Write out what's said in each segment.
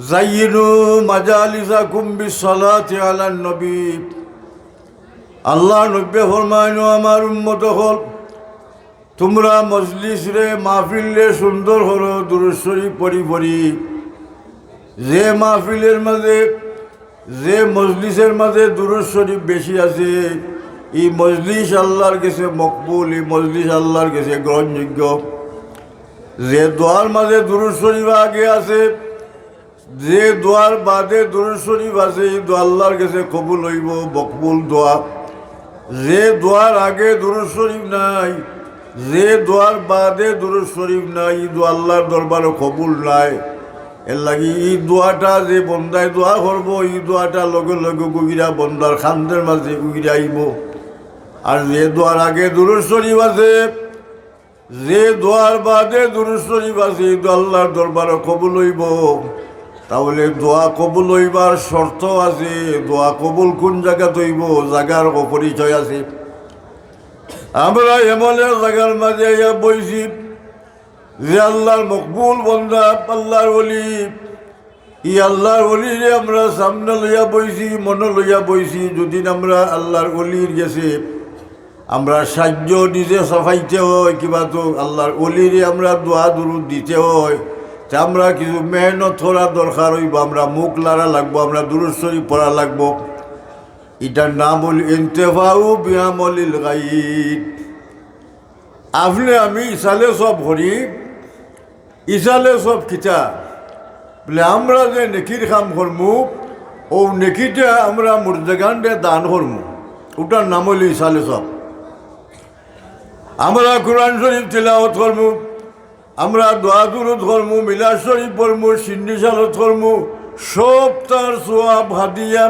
জাইয়িনু মাজালিসাকুম বিসসালাতি আলান নবী। আল্লাহ নবী ফরমায়, আমার উম্মত হল, তোমরা মজলিস রে মাহফিল রে সুন্দর হলো দুরূদ শরীফ পড়ি পড়ি। যে মাহফিলের মাঝে যে মজলিসের মাঝে দুরূদ শরীফ বেশি আছে, এই মজলিস আল্লাহর কাছে মকবুল, এই মজলিস আল্লাহর কাছে গ্রহণযোগ্য। যে দোয়ার মাঝে দুরূদ শরীফ আগে আছে, যে দোয়ার বাদে দুরূদ শরীফ আছে, এই দোয়া আল্লাহর কাছে কবুল হইব, মকবুল দোয়া। যে দোয়ার আগে দুরূদ শরীফ নাই, যে দোয়ার বাদে দুরূদ শরীফ নাই, এই দোয়া আল্লাহর দরবারে কবুল নাই। এর লাগি এই দোয়াটা যে বন্দায় দোয়া করব, এই দোয়াটা লগে লগে গুগিরা বন্দার খান্দের মাঝে গুগিরা আইব। আর যে দোয়ার আগে দুরূদ শরীফ আছে, যে দোয়ার বাদে দুরূদ শরীফ আছে, এই দোয়া আল্লাহর দরবারে কবুল হইব। তাহলে দোয়া কবুল হইবার শর্ত আছে। দোয়া কবুল কোন জায়গাত হইব, জায়গার অপরিচয় আছে। আমরা এমন এক জায়গার মাঝে বইছি যে আল্লাহর মকবুল বন্দা, আল্লাহর ওলি। ই আল্লাহর ওলিরে আমরা সামনে লইয়া বইছি, মনে লইয়া বইছি। যদি আমরা আল্লাহর ওলির গেছে আমরা সাহায্য নিজে সাফাইতে হয়, কিবা তো আল্লাহর ওলিরে আমরা দোয়া দুরূদ দিতে হয়, তা আমরা কিছু মেহনত করা দরকার হইব। আমরা মুখ লাড়া লাগবো, আমরা দুরূদ শরীফ পড়া লাগবো। এটার নাম হল ইন্তেফাউ বিআমালিল গায়ব। আপনি আমি ইসালে সব করি, ইসালে সব খিতা বলে আমরা যে নেকির কাম করমু, ও নেকিটা আমরা মুর্দেগানরে দান করমু, ওটার নাম হল ইসালে সব। আমরা কোরআন শরীফ তিলাওয়াত করমু, আমরা দোয়া দুরূদ করমু, মিলাদ শরীফ পড়মু, সিন্নি সালত করমু, সব তার সোয়াব হাদিয়া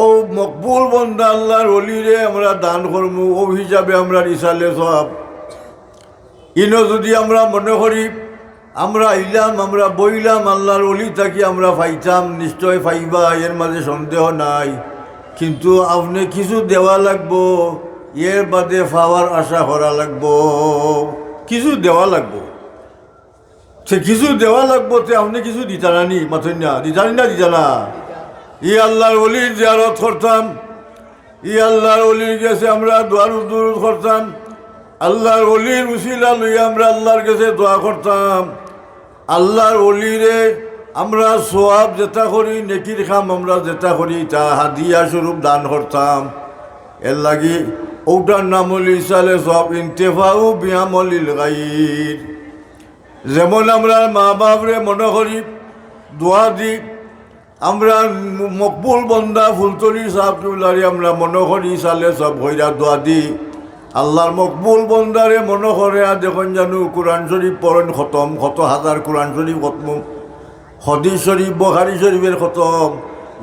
ও মকবুল বন্দা আল্লাহর ওলিরে আমরা দান করমু। ও হিসাবে আমরা ইসালে সব। ইনো যদি আমরা মনে করি আমরা আইলাম, আমরা বইলাম, আল্লাহর ওলি থাকি আমরা পাইতাম, নিশ্চয় পাইবা, এর মাঝে সন্দেহ নাই। কিন্তু আপনি কিছু দেওয়া লাগবো, এর বাদে পাওয়ার আশা করা লাগবো, কিছু দেওয়া লাগবো। সে কিছু দেওয়া লাগবো, তে আপনি কিছু দিতানি মাথেন না, দিতানি না, দিতানা। ই আল্লাহর ওলির জিয়ারত করতাম, ই আল্লাহর ওলির কাছে আমরা দোয়ার দুরূদ করতাম, আল্লাহর ওলির উসিলা লইয়া আমরা আল্লাহর কাছে দোয়া করতাম। আল্লাহর ওলিরে আমরা সোয়াব যেটা করি, নেকির কাম আমরা যেটা করি, তা হাদিয়া স্বরূপ দান করতাম। এর লাগি ওটার নাম হল ইসালে সব, ইন্তেফাউ বিআমালিল গায়ব। যেমন আমরা মা বাপরে মনে করি দোয়া দিই, আমরা মকবুল বন্দা ফুলতলি সাহেবুল্লারে আমরা মনে করি সালে সব হইরা দোয়া দিই। আল্লাহর মকবুল বন্দারে মনে করে আর যখন জানো কোরআন শরীফ পড়েন খতম, কত হাজার কোরআন শরীফ খতম, হাদিস শরীফ বুখারী শরীফের খতম,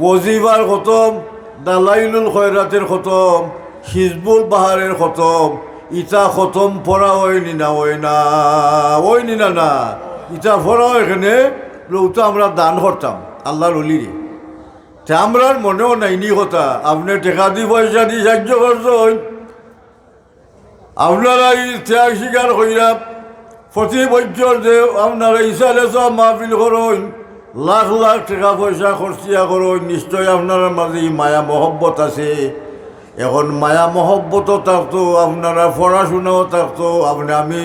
ওয়াজিফার খতম, দালাইলুল খয়রাতের খতম, হিজবুল বাহারের খতম। ইটা খতম পড়া হয়নি না, ওই না, ওই নি না, না ইটা পড়াও এখানে ওটা আমরা দান করতাম আল্লাহর ওলিরে। তা আমরার মনেও নাইনি কথা, আপনি টাকা দি পয়সা দিয়ে সাহায্য করছেন, আপনারা ইতিহাস স্বীকার কইরা প্রতি বছর যে আপনারা ইসালে সব মাহফিল করেন, লাখ লাখ টাকা পয়সা খরচিয়া করেন, নিশ্চয় আপনার মাঝে মায়া মহব্বত আছে। এখন মায়া মহব্বতও থাকতো, আপনারা পড়াশোনাও থাকতো। আমি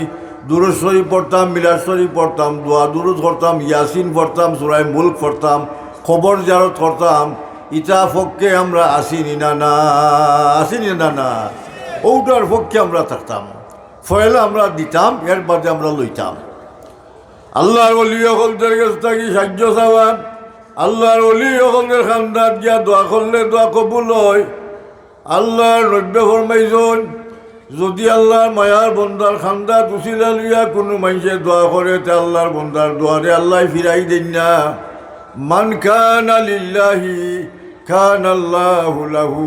দুরূদ শরীফ পড়তাম, মিলাদ শরীফ পড়তাম, দোয়া দুরূদ করতাম, ইয়াসিন পড়তাম, সূরা মুলক পড়তাম, খবর জিয়ারত করতাম। ইটা পক্ষে আমরা আসিনি না, না আসিনি না, না ওটার পক্ষে আমরা থাকতাম। ফয়লা আমরা দিতাম, এর বাদে আমরা লইতাম। আল্লাহর ওলি সকলদের কাছ থেকে সাহায্য চাওয়ান, আল্লাহর ওলি সকলের খান্দাত গিয়া দোয়া করলে দোয়া কবুল হয়। আল্লাহর নব্য ফরমাইছেন, যদি আল্লাহর মায়ার বন্দার খান্দাত উসিলা লইয়া কোনো মানুষের দোয়া করে, তে আল্লাহর বন্দার দোয়ারে আল্লাহ ফিরাই দেন না। মান কানা লিল্লাহি কানা আল্লাহু লাহু।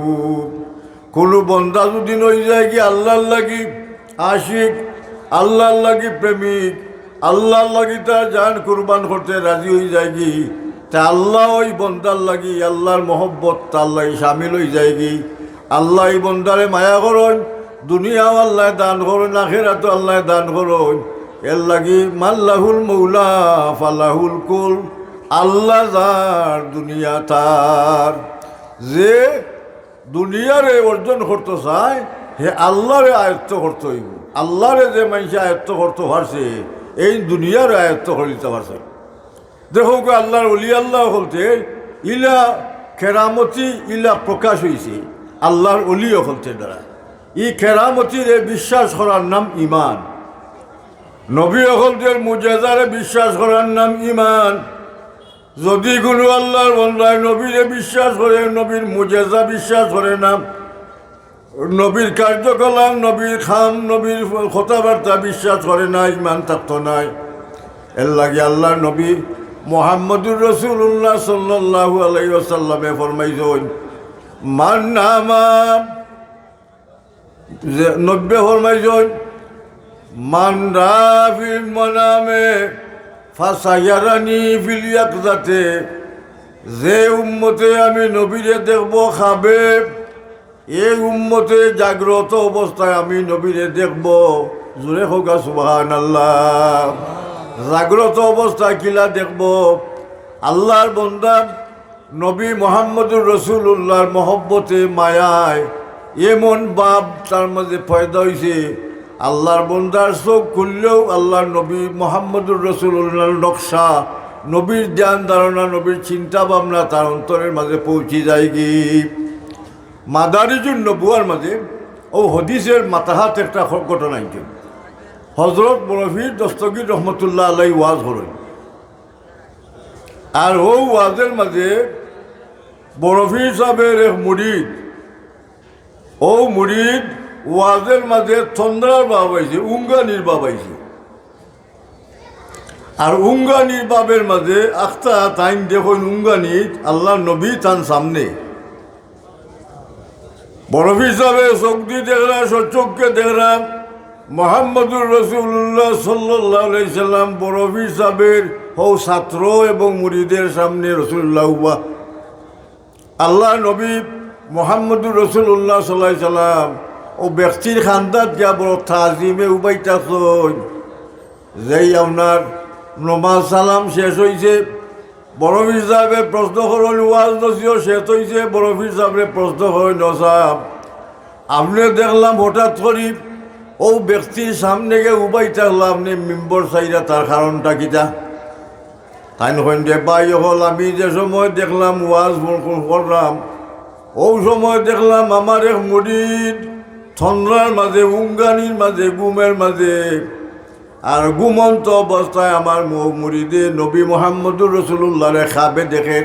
কোনো বন্দা যদি নই যায় কি আল্লাহর লাগি আশিক, আল্লাহর লাগি প্রেমিক, আল্লাহর লাগি তার জান কুরবান করতে রাজি হয়ে যায় কি, তা আল্লাহ ওই বন্দার লাগি আল্লাহর মহব্বত তার লাগি সামিল হয়ে যায় কি। আল্লাহ এই বন্দারে মায়া করেন, দুনিয়াও আল্লাহ দান করেন, আখিরাতও আল্লাহ দান করেন। এর লাগি মাল্লাহুল মৌলা ফালাহুল কুল। আল্লাহ যার দুনিয়া তার। যে দুনিয়ারে অর্জন করতে চায় হে আল্লাহরে আয়ত্ত করতে হইব। আল্লাহরে যে মানুষে আয়ত্ত করতে পারছে এই দুনিয়ার আয়ত্ত করে দিতে পারছে। দেখো আল্লাহর অলি আল্লাহ বলতে ইলা কেরামতি ইলা প্রকাশ হয়েছে আল্লাহর অলি হলতে দ্বারা। ই কেরামতির বিশ্বাস করার নাম ইমান। নবী অকলদের মুজেজারে বিশ্বাস করার নাম ইমান। যদি কোনো আল্লাহর বন্দায় নবীরে বিশ্বাস করে, নবীর মুজেজা বিশ্বাস করে না, নবীর কার্যকলাপ, নবীর খাম, নবীর কথাবার্তা বিশ্বাস করে না, ইমান থাকতো নাই। এর লাগে আল্লাহর নবী মুহাম্মদুর রাসূলুল্লাহ সাল্লাল্লাহু আলাইহি ওয়াসাল্লামে ফরমাইছেন মান নামা, নব্বে ফরমাইছেন মান রাফিল মনামে ফাসায়ারানি ফিল ইয়াকজাতে, যে উম্মতে আমি নবীরে দেখব খাবে, এই উম্মতে জাগ্রত অবস্থায় আমি নবীরে দেখব। জোরে হোক সুবহানাল্লাহ। জাগ্রত অবস্থায় কিলা দেখব? আল্লাহর বান্দা নবী মুহাম্মদুর রাসূলুল্লাহর মহব্বতে মায়ায় এমন বাপ তার মাঝে পয়দা হয়েছে, আল্লাহর বান্দার চোখ খুললেও আল্লাহর নবী মুহাম্মদুর রাসূলুল্লাহর নকশা, নবীর ধ্যান ধারণা, নবীর চিন্তা ভাবনা তার অন্তরের মাঝে পৌঁছে যায় কি। মাদারিজুন নবুয়ার মাঝে ও হদিসের মাতাহাত একটা ঘটনা হয়েছে। হজরত বরফির দস্তগীর রহমতুল্লাহ আলাই ওয়াজ হলেন, আর ও ওয়াজের মাঝে বরফি সাহেবের এক মুরিদ, ও মুরিদ ওয়াজের মাঝে চন্দ্রার বাবাইছে, উঙ্গানির বাবাইছে। আর উঙ্গানির বাবের মাঝে আখতা তাইন দেখুন উঙ্গানির আল্লাহ নবী তান সামনে। বরফি সাহেবের চোখ দিয়ে দেখলাম, সচক্ষে দেখলাম মুহাম্মদুর রাসূলুল্লাহ সাল্লাল্লাহু আলাইহি সাল্লাম বরফি সাহেবের হও ছাত্র এবং মুরিদের সামনে রাসূলুল্লাহ উবা। আল্লাহ নবী মুহাম্মদুর রাসূলুল্লাহ সাল্লাল্লাহু আলাইহি সাল্লাম ও ব্যক্তির খান্দাত গিয়া বড় তাজিমে উবাইতাছেন। যেই আপনার নমাজ সালাম শেষ হয়েছে, বরফি সাহেবের প্রশ্ন করেন ওয়াজ নসিও শেষ হয়েছে, বরফি সাহেবের প্রশ্ন করেন নসাব আপনি দেখলাম হঠাৎ করি ও ব্যক্তির সামনে গিয়ে উবাইতে হলো, আপনি মেম্বর চাইরা তার কারণটা কিটা? তাই নয় যে বাই হল আমি যে সময় দেখলাম ওয়াজ করলাম, ও সময় দেখলাম আমার এক মুরিদ চন্দ্রার মাঝে, উঙ্গানির মাঝে, গুমের মাঝে, আর ঘুমন্ত অবস্থায় আমার মুরিদে নবী মুহাম্মদুর রাসূলুল্লাহরে খাবে দেখে।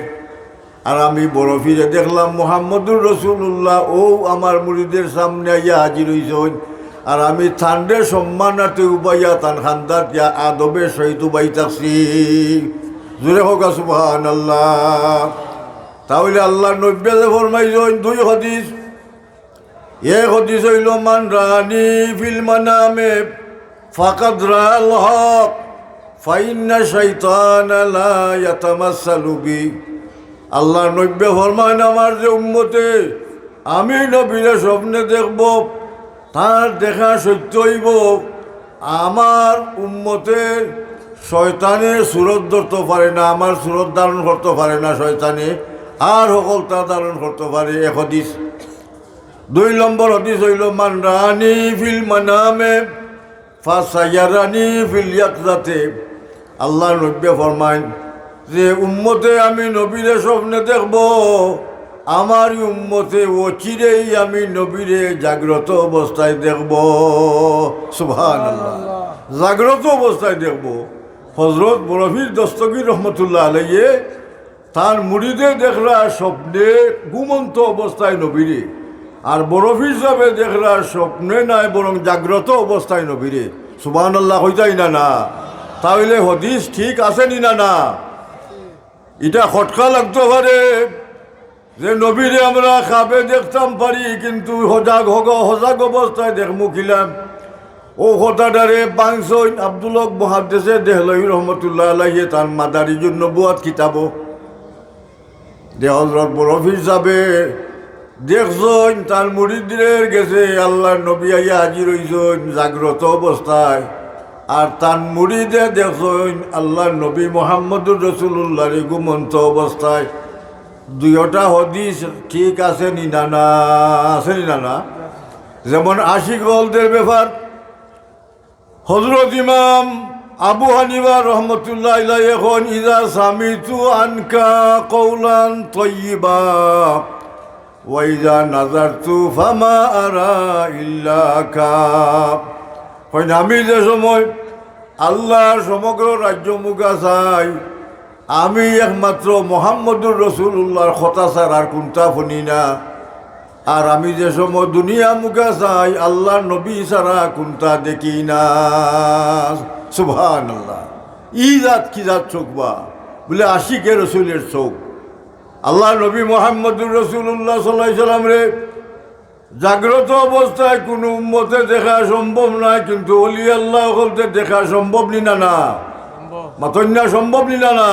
আর আমি বরফিরে দেখলাম মুহাম্মদুর রাসূলুল্লাহ ও আমার মুরিদের সামনে আইয়া হাজির হইছেন। আর আমি থান্ডে সম্মানাতে উবাইয়া তান খান্দাত ইয়া আদবে সহিত উবাই থাকছি। জোরে হোক সুবহানাল্লাহ। তাহলে আল্লাহ নবী ফরমাইছেন দুই হাদিস। এক হাদিস হইল মান রানি ফিল মানামে ফাকাদ রাআল হক ফাইন্না শাইতানা লা ইয়াতামাসসালু বি। আল্লাহ নবী ফরমান আমার যে উম্মতে আমি নবীরে স্বপ্নে দেখব, তার দেখা সত্য হইব। আমার উম্মতের শয়তানের সুরত ধরতে পারে না, আমার সুরত ধারণ করতে পারে না শয়তানে, আর সকল তা ধারণ করতে পারে। এক হাদিস। দুই নম্বর হাদিস হইল মান রানি ফিল মানামে ফাসায়ারানি ফিল ইয়াকজাতে। আল্লাহ নবী ফরমায় যে উম্মতে আমি নবীরে স্বপ্নে দেখব, আমার উম্মতে অচিরেই আমি নবীরে জাগ্রত অবস্থায় দেখব। সুবহানাল্লাহ। জাগ্রত অবস্থায় দেখব। হযরত বরফির দস্তগীর রহমতুল্লাহ আলাইহি তার মুরিদে দেখলা স্বপ্নে ঘুমন্ত অবস্থায় নবীরে, আর বরফির সাহেবে দেখলা স্বপ্নে নাই বরং জাগ্রত অবস্থায় নবীরে। সুবহানাল্লাহ হইতাই না না? তাহলে হাদিস ঠিক আছে নি না? না, এটা খটকা লাগতে পারে যে নবীরে আমরা খাবে দেখতাম পারি, কিন্তু সজাগ অবস্থায় দেখমু খিলাম। ও কথাটারে বাংসইন আব্দুল হক মুহাদ্দিসে দেহলভী রহমতুল্লাহ আলাইহি তার মাদারিজুন নবুয়াত কিতাব যে হযরত বরফি সাহেবে দেখছেন তার মুরিদদের গেছে আল্লাহর নবী আইয়া হাজির হইছেন জাগ্রত অবস্থায়, আর তান মুড়িদে দেখছেন আল্লাহ নবী মোহাম্মদুর রসুল্লাহর ঘুমন্ত অবস্থায় দুইটা হদিস ঠিক আছে নি না আছে নি না যেমন আশিক হলদের ব্যাপার হযরত ইমাম আবু হানিফা রহমতুল্লাহ আলাইহি এখন ইজা সামিতু আনকা কওলান তাইয়্যিবা ওয়া ইজা নাযারতু ফামা আরা ইল্লাকা। কইন আমি যে সময় আল্লাহর সমগ্র রাজ্য মুখা চাই আমি একমাত্র মোহাম্মদুর রসুল্লাহর কথা ছাড়া আর কোনটা শুনি না। আর আমি যে সময় দুনিয়া মুখা চাই আল্লাহর নবী ছাড়া কোনটা দেখি না। সুবহানাল্লাহ। ই জাত কি জাত চোখ বা বলে আশিকে রসুলের চোখ। আল্লাহ নবী মোহাম্মদুর রসুল্লাহ সাল্লাল্লাহু আলাইহি সাল্লাম রে জাগ্রত অবস্থায় কোনো উম্মতে দেখা সম্ভব নয়, কিন্তু ওলি আল্লাহ বলতে দেখা সম্ভব নিনা না মাতন্যা সম্ভব নিনা না।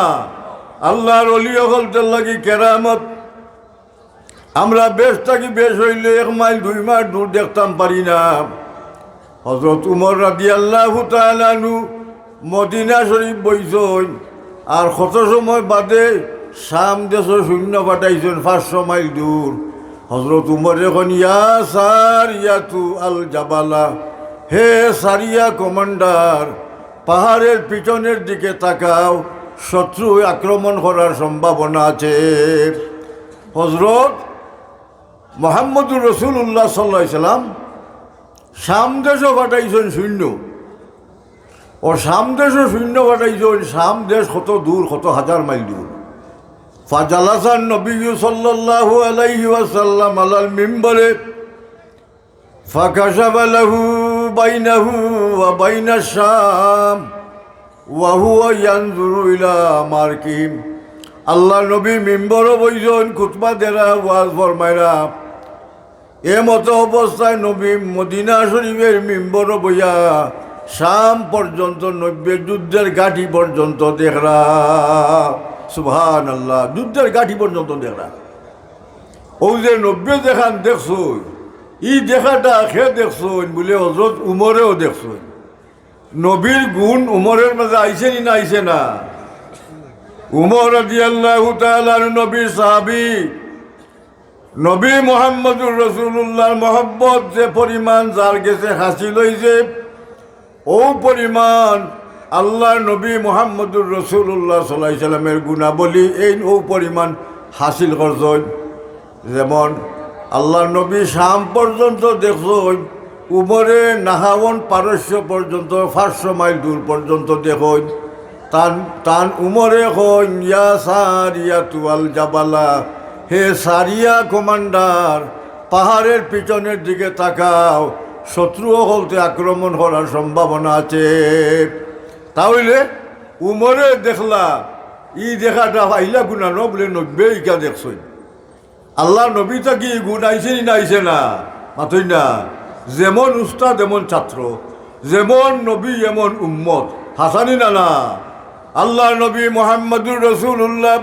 আল্লাহর অলি বলতে লাগি কেরামত আমরা বেশ থাকি বেশ হইলে 1 মাইল 2 মাইল দূর দেখতাম পারি না। হযরত উমর রাদিয়াল্লাহু তাআলা আনহু মদিনা শরীফ বইছেন আর কত সময় বাদে শাম দেশ শূন্য পাঠাইছেন 500 মাইল দূর। হযরত উমর এখন ইয়া সারিয়াতু আল জাবালা, হে সারিয়া কমান্ডার পাহাড়ের পিছনের দিকে তাকাও, শত্রু আক্রমণ করার সম্ভাবনা আছে। হযরত মুহাম্মদুর রাসূলুল্লাহ সাল্লাল্লাহু আলাইহি সাল্লাম শাম দেশও পাঠাইছেন শূন্য, ও শাম দেশও শূন্য পাঠাইছেন। শাম দেশ কত দূর, কত হাজার মাইল দূর। ফাজালাসান নবী সাল্লাল্লাহু আলাইহি ওয়াসাল্লাম আলাল মিম্বরে ফাকাশাফা লাহু বাইনাহু ওয়া বাইনাশ শাম ওয়া হুয়া ইয়ানজুরু ইলা মারকিহিম। আল্লাহ নবী মিম্বরে বইছেন, খুতবা দেরা, ওয়াজ ফরমাইরা। মতো অবস্থায় নবী মদিনা শরীফের মিম্বরে বইয়া শাম পর্যন্ত 90 যুদ্ধের গাঠি পর্যন্ত দেখরা। সুবহানাল্লাহ। যুদ্ধের গাঠি পর্যন্ত দেখরা। ও যে 90 দেখান দেখছো, ই দেখাটা খে দেখছো বলে হযরত উমরেও দেখছো। নবীর গুণ উমরের মাঝে আইছে নি না আইছে না? উমর রাদিয়াল্লাহু তাআলা নবীর সাহাবী, নবী মুহাম্মদুর রাসূলুল্লাহর মহব্বত যে পরিমাণ যার গেছে হাসিল হইছে, ও পরিমাণ আল্লাহর নবী মুহাম্মদুর রাসূলুল্লাহ সাল্লাল্লাহু আলাইহি সাল্লামের গুণাবলী এই ও পরিমাণ হাসিল করছেন। যেমন আল্লাহর নবী শাম পর্যন্ত দেখছেন, উমরে নাহাওন পারস্য পর্যন্ত 500 মাইল দূর পর্যন্ত দেখুন। তান উমরে হন ইয়া সারিয়াতু আল জাবালা, হে সারিয়া কমান্ডার পাহাড়ের পিছনের দিকে তাকাও, শত্রু হলতে আক্রমণ করার সম্ভাবনা আছে। তাহলে উমরে দেখলা ই দেখাটা আইলা গুণানো বলে 90 ইকা দেখছই। আল্লাহ নবী তাকি গুণ আইছে নি না আইছে না? মাতই না। যেমন উস্তাদ এমন ছাত্র, যেমন নবী এমন উম্মত। হাসানি না না? আল্লাহ নবী মুহাম্মদুর রাসূলুল্লাহ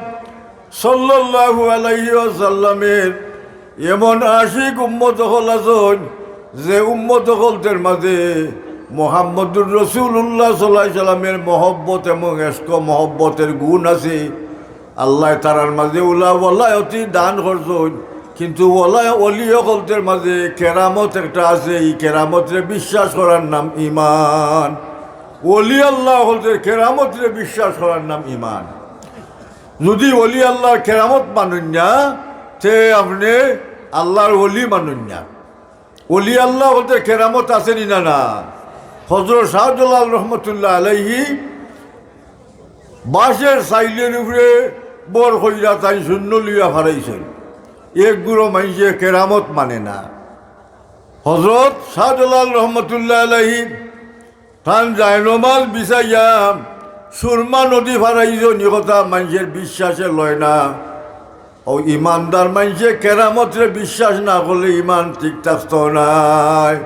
সাল্লাল্লাহু আলাইহি ওয়াসাল্লামের এমন আশিক উম্মত হল আছেন যে উম্মত হলদের মাঝে মুহাম্মদুর রাসূলুল্লাহ সাল্লাল্লাহু আলাইহি সাল্লামের মহব্বত এবং ইশক মহব্বতের গুণ আছে। আল্লাহ তারার মাঝে ওলায়তি দান করছেন, কিন্তু অলি হলদের মাঝে কেরামত একটা আছে। এই কেরামতরে বিশ্বাস করার নাম ঈমান। ওলি আল্লাহ হলদের কেরামতরে বিশ্বাস করার নাম ঈমান। যদি ওলি আল্লাহর কেরামত মানুন না, তে আপনি আল্লাহর ওলি মানুন না। ওলি আল্লাহ হলদের কেরামত আসেনি না না? হযরত শাহজালাল রহমতুল্লাহ আলাইহি বাঁশের সাইলের উপরে বর কইরা তাই শূন্য লিয়া হারাইছেন। এক গুঁড়ো মাইসে কেরামত মানে না। হযরত শাহজালাল রহমতুল্লাহ আলাইহি তান জায়নমাল বিছাইয়া সুরমা নদী ফারাইছেন। এ কথা মানুষের বিশ্বাসে লয় না। ও ইমানদার মানুষে কেরামতরে বিশ্বাস না করলে ইমান ঠিক থাকতো নাই।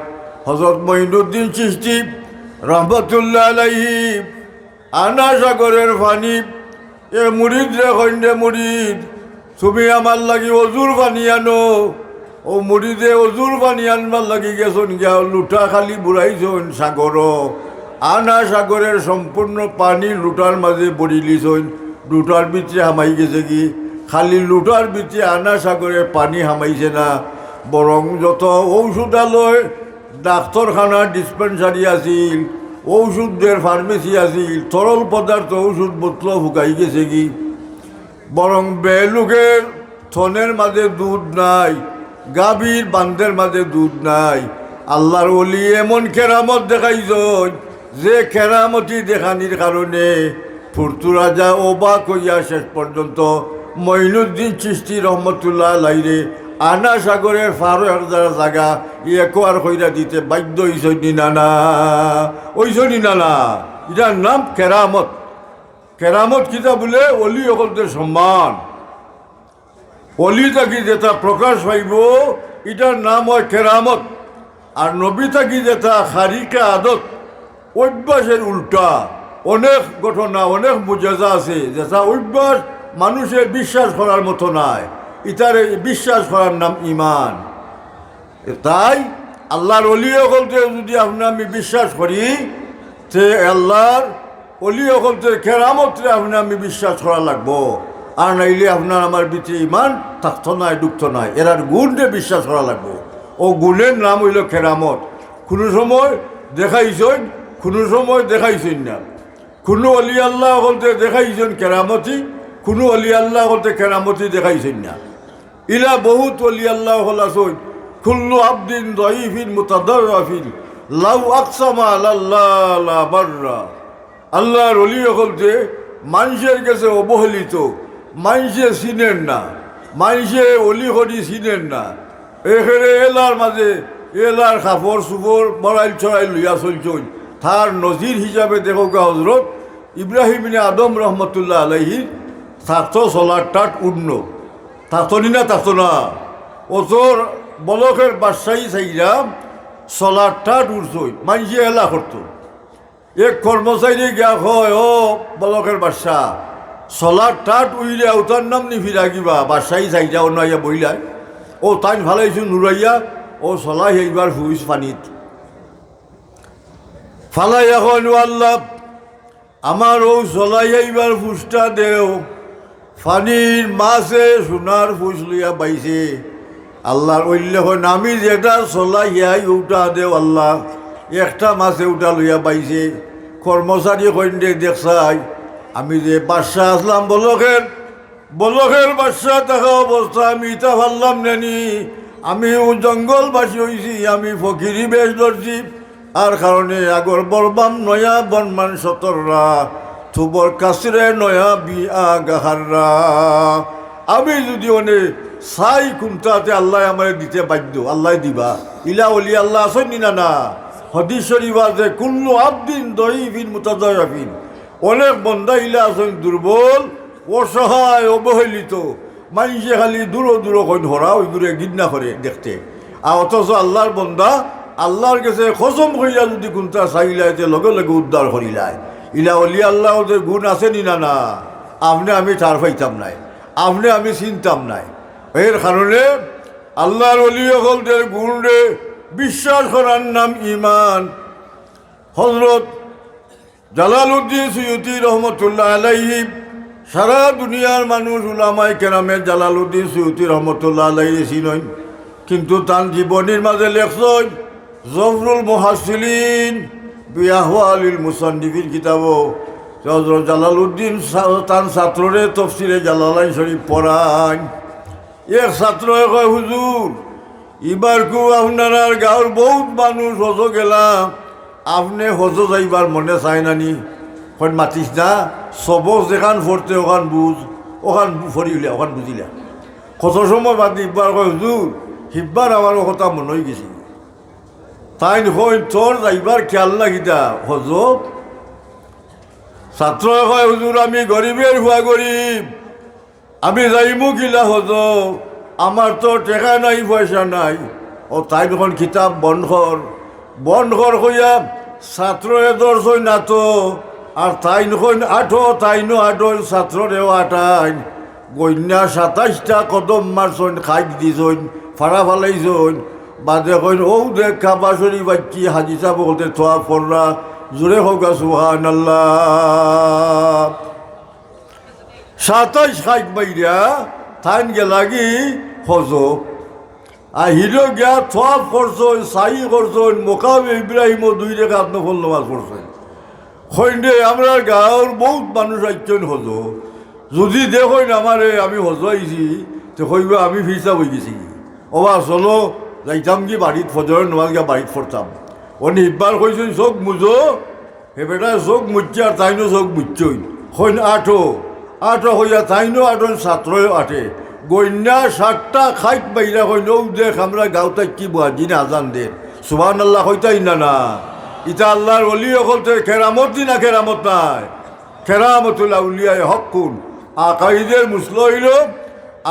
হযরত মঈনুদ্দিন চিশতি রহমতুল্লাহ আলাইহি আনা সাগরের পানি এ মুরিদ রে কইনে, মুরিদ তুমি আমার লাগি অজুর পানি আনো। ও মুরিদে অজুর পানি আনবার লাগি গেছন, গিয়া লুটা খালি বুড়াইছন সাগর। আনা সাগরের সম্পূর্ণ পানি লুটার মাঝে বড়িলিছইন, লুটার ভিতরে হামাই গেছে কি, খালি লুটার ভিতরে আনা সাগরের পানি হামাইছে না, বরং যত ঔষধালয় ডাক্তারখানা ডিসপেন্সারি আছিল, ঔষধের ফার্মেসি আছিল, তরল পদার্থ ঔষধ বোতল শুকাই গেছে কি, বরং বেলুকের থনের মাঝে দুধ নাই, গাভীর বান্ধের মাঝে দুধ নাই। আল্লাহর ওলি এমন কেরামত দেখাইছ যে কেরামতি দেখানির কারণে ফুরতু রাজা অবাক হইয়া শেষ পর্যন্ত মঈনুদ্দিন চিশতি রহমতুল্লাহ আলাইরে আনা সাগরের 12,000 জায়গা একোয়ার কইরা দিতে বাধ্য হইছনি নানা, ওইছনি নানা। এটার নাম কেরামত। কেরামত কিতা বলে? অলি অকলদের সম্মান, অলি থাকি যেটা প্রকাশ পাইব এটার নাম হয় কেরামত। আর নবী থাকি যেটা খারিকা আদত, অভ্যাসের উল্টা অনেক ঘটনা, অনেক মুজাজা আছে যেটা অভ্যাস মানুষের বিশ্বাস করার মতো নাই, এটার বিশ্বাস করার নাম ইমান। তাই আল্লাহর অলি অকলতে যদি আমি বিশ্বাস করি, সে আল্লাহর অলি অকলতে কেরামতরে আমি বিশ্বাস করা লাগবো। আর নাইলে আপনার আমার ভিতরে ইমান থাকতো নাই, ডুবতো নাই, এরার গুণে বিশ্বাস করা লাগবো। ও গুণের নাম হইল কেরামত। কোনো সময় দেখাইছেন, কোনো সময় দেখাইছেন না। কোনো অলি আল্লাহ বলতে দেখাইছেন কেরামতি, কোনো অলি আল্লাহ বলতে কেরামতি দেখাইছেন না। ইলা বহুত অলি আল্লাহ হল আসন, কুল্লু আবদিন দাইফিন মুতাদাররাফিন লাউ আকসামা আলাল্লাহ বাররা। আল্লাহর অলি বলতে মানুষের কাছে অবহেলিত, মানুষে চিনেন না, মানুষে অলি হরি চিনেন না। এখানে এলার মাঝে এলার কাপড় চুপড় বড়াইল ছড়াইল লইয়া চলছই। তার নজির হিসাবে দেখো হজরত ইব্রাহিম বিন আদম রহমতুল্লাহ আলাইহি থাকতো চলার টাট উড়ন, থাকতো না, থাকতো না। ও তোর বলকের বাদশাহী চাইরা চলার টাট উড়ছই, মানুষে এলা করতো। এক কর্মচারী গিয়া কয়, ও বলকের বাদশাহ, চলার টাট উইলে ওটার নাম নি ফিরা কিবা বাদশাহী চাইরা অন্য আইয়া বইলায়। ও তাই ভালাইছো নুরাইয়া, ও চলাই এইবার ফুইস পানিত ফালাইয়া কয়, আল্লাহ আমার ও চলাই এইবার ফুসটা দেও। পানির মাছে সোনার ফুস লইয়া পাইছে। আল্লাহর উল্লেখ নামি যেটা চলাইয়াই উঠা দেও আল্লাহ, একটা মাছে উঠা লইয়া পাইছে। কর্মচারী কইন্ডে দেখছাই, আমি যে বাদশাহ আসলাম বলকের বাদশাহ থাকা অবস্থা আমি ইটা পারলাম নানি। আমি জঙ্গলবাসী হয়েছি, আমি ফকিরি বেশ ধরছি। আর কারণে আগর বলবাম নয়া বনমান সতররা, থুবর কাছরে নয়া বিয়া গাহাররা। আমি যদি অনেক চাই কুমতাতে আল্লাহ আমার দিতে বাধ্য, আল্লাহ দিবা। ইলা অলি আল্লাহ আসেনি না না? হদিস শরীফ আছে, কুল্লু আবদিন দাইফিন মুতাদাররাফিন। অনেক বন্দা ইলা আছেন দুর্বল, অসহায়, অবহেলিত, মানুষে খালি দূর কই ধরা ওইগুলো গিন্না করে দেখতে। আর অথচ আল্লাহর বন্দা আল্লাহর কাছে খসম করিয়া যদি কোনটা চাইলাইতে লগে লগে উদ্ধার করিলাই। ইলা অলি আল্লাহ ওদের গুণ আসেনি না না? আপনি আমি তার পাইতাম নাই, আপনি আমি চিনতাম নাই। এর কারণে আল্লাহর অলি সকলদের গুণে বিশ্বাস করার নাম ইমান। হযরত জালালউদ্দিন সুয়ুতি রহমতুল্লাহ আলাইহি, সারা দুনিয়ার মানুষ উলামায়ে কেরামে জালালউদ্দিন সুয়ুতি রহমতুল্লাহ আলাইহি চিনই, কিন্তু তার জীবনীর মাঝে লেখছই জফরুল মুহাসসিলিন বিআহওয়ালিল মুসান্নিফিন কিতাব। হযরত জালালউদ্দিন তার ছাত্ররে তফসিরে জালালাইন শরীফ পড়ায়। এক ছাত্র কয়, হুজুর এবার কু আপনার গাঁৱৰ বহুত মানুষ হজ গেলাম, আপনি হজ যাইবার মনে চাই নানি? কই মাতিস না, সবক যেখান ফরতে ওখান বুঝ, ওখান ফরিলে ওখান বুঝিলা। কত সময় বাদ ইবার কয়, হুজুর সিবার আমার কথা মনে হয়ে গেছি। তাই কই তোর যাইবার খেয়াল না কিতা হজ? ছাত্র কয়, হুজুর আমি গরিবের হুয়া গরিব, আমি যাইমু কিলা হজ, আমার তো টেকা নাই, পয়সা নাই। ও তাই যখন কিতাব বন্ধ কর হইয়া ছাত্রে দর্শই না তো। আর তাই নখন আঠো, তাই নো আঠো, ছাত্রেও আঠাইন, গন্যা 27টা কদম মারছইন, খাইক দিছইন, ফাড়া ফালাইছইন। বাদে কইন ও দেখ খাবা শরীফ বাচ্চি হাজিসা বলতে থোয়া ফররা জোরে হোক সুবহানাল্লাহ। 27 খাইক বাইরা থাইন গেলাগি হজ আহিল গিয়া থপ করছেন, সাই করছেন, মোকাম ইব্রাহিম 2 রেখাত নফল নামাজ পড়ছেন। হইন্ডে আমরা গাঁৱৰ বহুত মানুষ আইছেন হজ। যদি দেখেন আমারে আমি হজ আইছি তো কইব আমি ফিরসা হয়ে গেছি, ওবা চলো যাইতাম কি বাড়িত ফজরের নামাজ গিয়া বাড়িত পড়তাম। অনি ইব্বার কইছেন চোখ মুজো, হে বেটা চোখ মুজছে আর তাইনো চোখ মুজছই। হইন আঠো হইয়া তাইনো আঠন ছাত্র আঠে গন্যা 7টা খাইত বাইরা কইন দেখ আমরা গাঁওতে কি বুঝিনা আজান দেন সুবহানাল্লাহ কইতাই না। ইটা আল্লাহর ওলি হলতে কেরামত দিনা কেরামত নাই, কেরামতুল আউলিয়ায়ে হকুন। আকাইদের মুসল হইল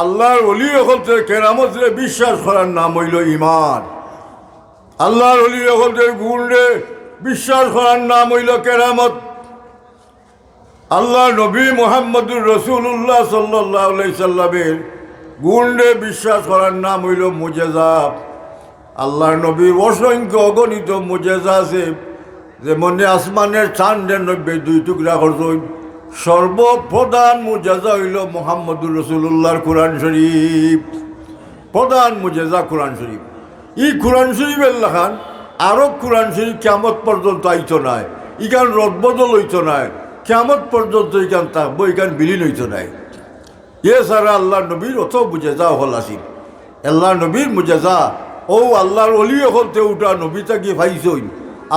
আল্লাহর ওলি হলতে কেরামতরে বিশ্বাস করার নাম হইল ইমান। আল্লাহর ওলি হলতে গুণরে বিশ্বাস করার নাম হইল কেরামত। আল্লাহ নবী মুহাম্মদুর রাসূলুল্লাহ সাল্লাল্লাহু আলাইহি সাল্লামের গুণরে বিশ্বাস করার নাম হইল মুজেজা। আল্লাহর নবীর অসংখ্য অগণিত মুজেজা আছে, যেমন আসমানের চাঁদের 92 টুকরা করছেন। সর্বপ্রধান মুজেজা হইল মুহাম্মদুর রাসূলুল্লাহর কোরআন শরীফ। প্রধান মুজেজা কোরআন শরীফ। এই কোরআন শরীফের লেখান আরো কোরআন শরীফ কিয়ামত পর্যন্ত আইত নাই, ইখান রদবদল হইত নাই, কিয়ামত পর্যন্ত ইখান থাকবো, ইখান বিলীন হইত নাই। এছাড়া আল্লাহ নবীর অত মুজেজা হল আসিল। আল্লাহ নবীর মুজেজা ও আল্লাহর অলি হলতে উঠা নবী তাকে পাইছই,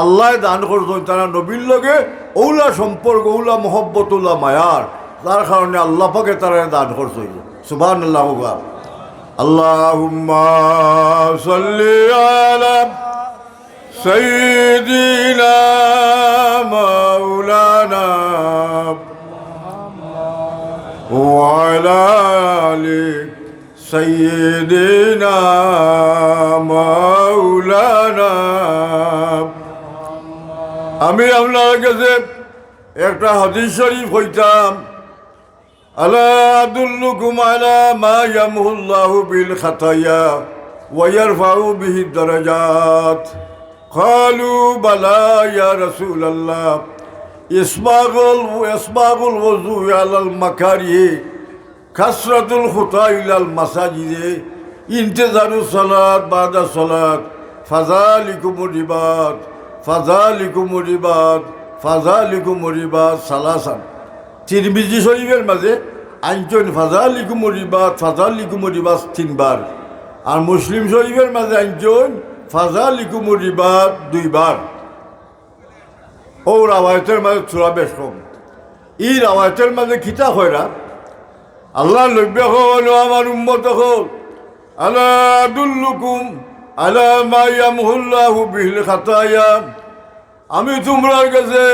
আল্লাহ দান করছেন তারা নবীর লগে ওলা সম্পর্ক, ওলা মহব্বত, ওলা মায়ার, তার কারণে আল্লাহ পাকে তারা দান করছেন। সুবহানাল্লাহ। আল্লাহুম্মা সাল্লি আলা সাইয়্যিদিনা মাওলানা ওয়া আলা আলি সাইয়্যিদিনা মাওলানা। আমি আপনার কাছে একটা হাদিস শরীফ হইতাম, আলা আদুল্লুকুম আলা মা ইয়ামহুল্লাহু বিল খাতায়া ওয়া ইয়ারফাউ বিহি দারাজাত। ক্বালু বালা ইয়া রাসূলাল্লাহ। ইসবাগুল ওযু আলাল মাকারিহি, কাসরাতুল খুতা ইলাল মাসাজিদে, ইন্তেজারুস সালাত বাদা সালাত, ফাযালিকুমুর রিবাত, ফাযালিকুমুর রিবাত, ফাযালিকুমুর রিবাত সালাসান। তিরমিজি শরীফের মাঝে আইনজন ফাযালিকুমুর রিবাত, ফাযালিকুমুর রিবাত 3 বার, আর মুসলিম শরীফের মাঝে আইনজন ফাযালিকুমুর রিবাত 2 বার। ও রাওয়ায়তের মাঝে থোড়া বেশ কম। এই রাওয়ায়তের মাঝে খিতা হয়রা আল্লাহ নবী হল আমার উম্মত হল, আলা আদুল্লুকুম আলা মা ইয়ামহুল্লাহু বিল খাতায়া। আমি তোমরার কাছে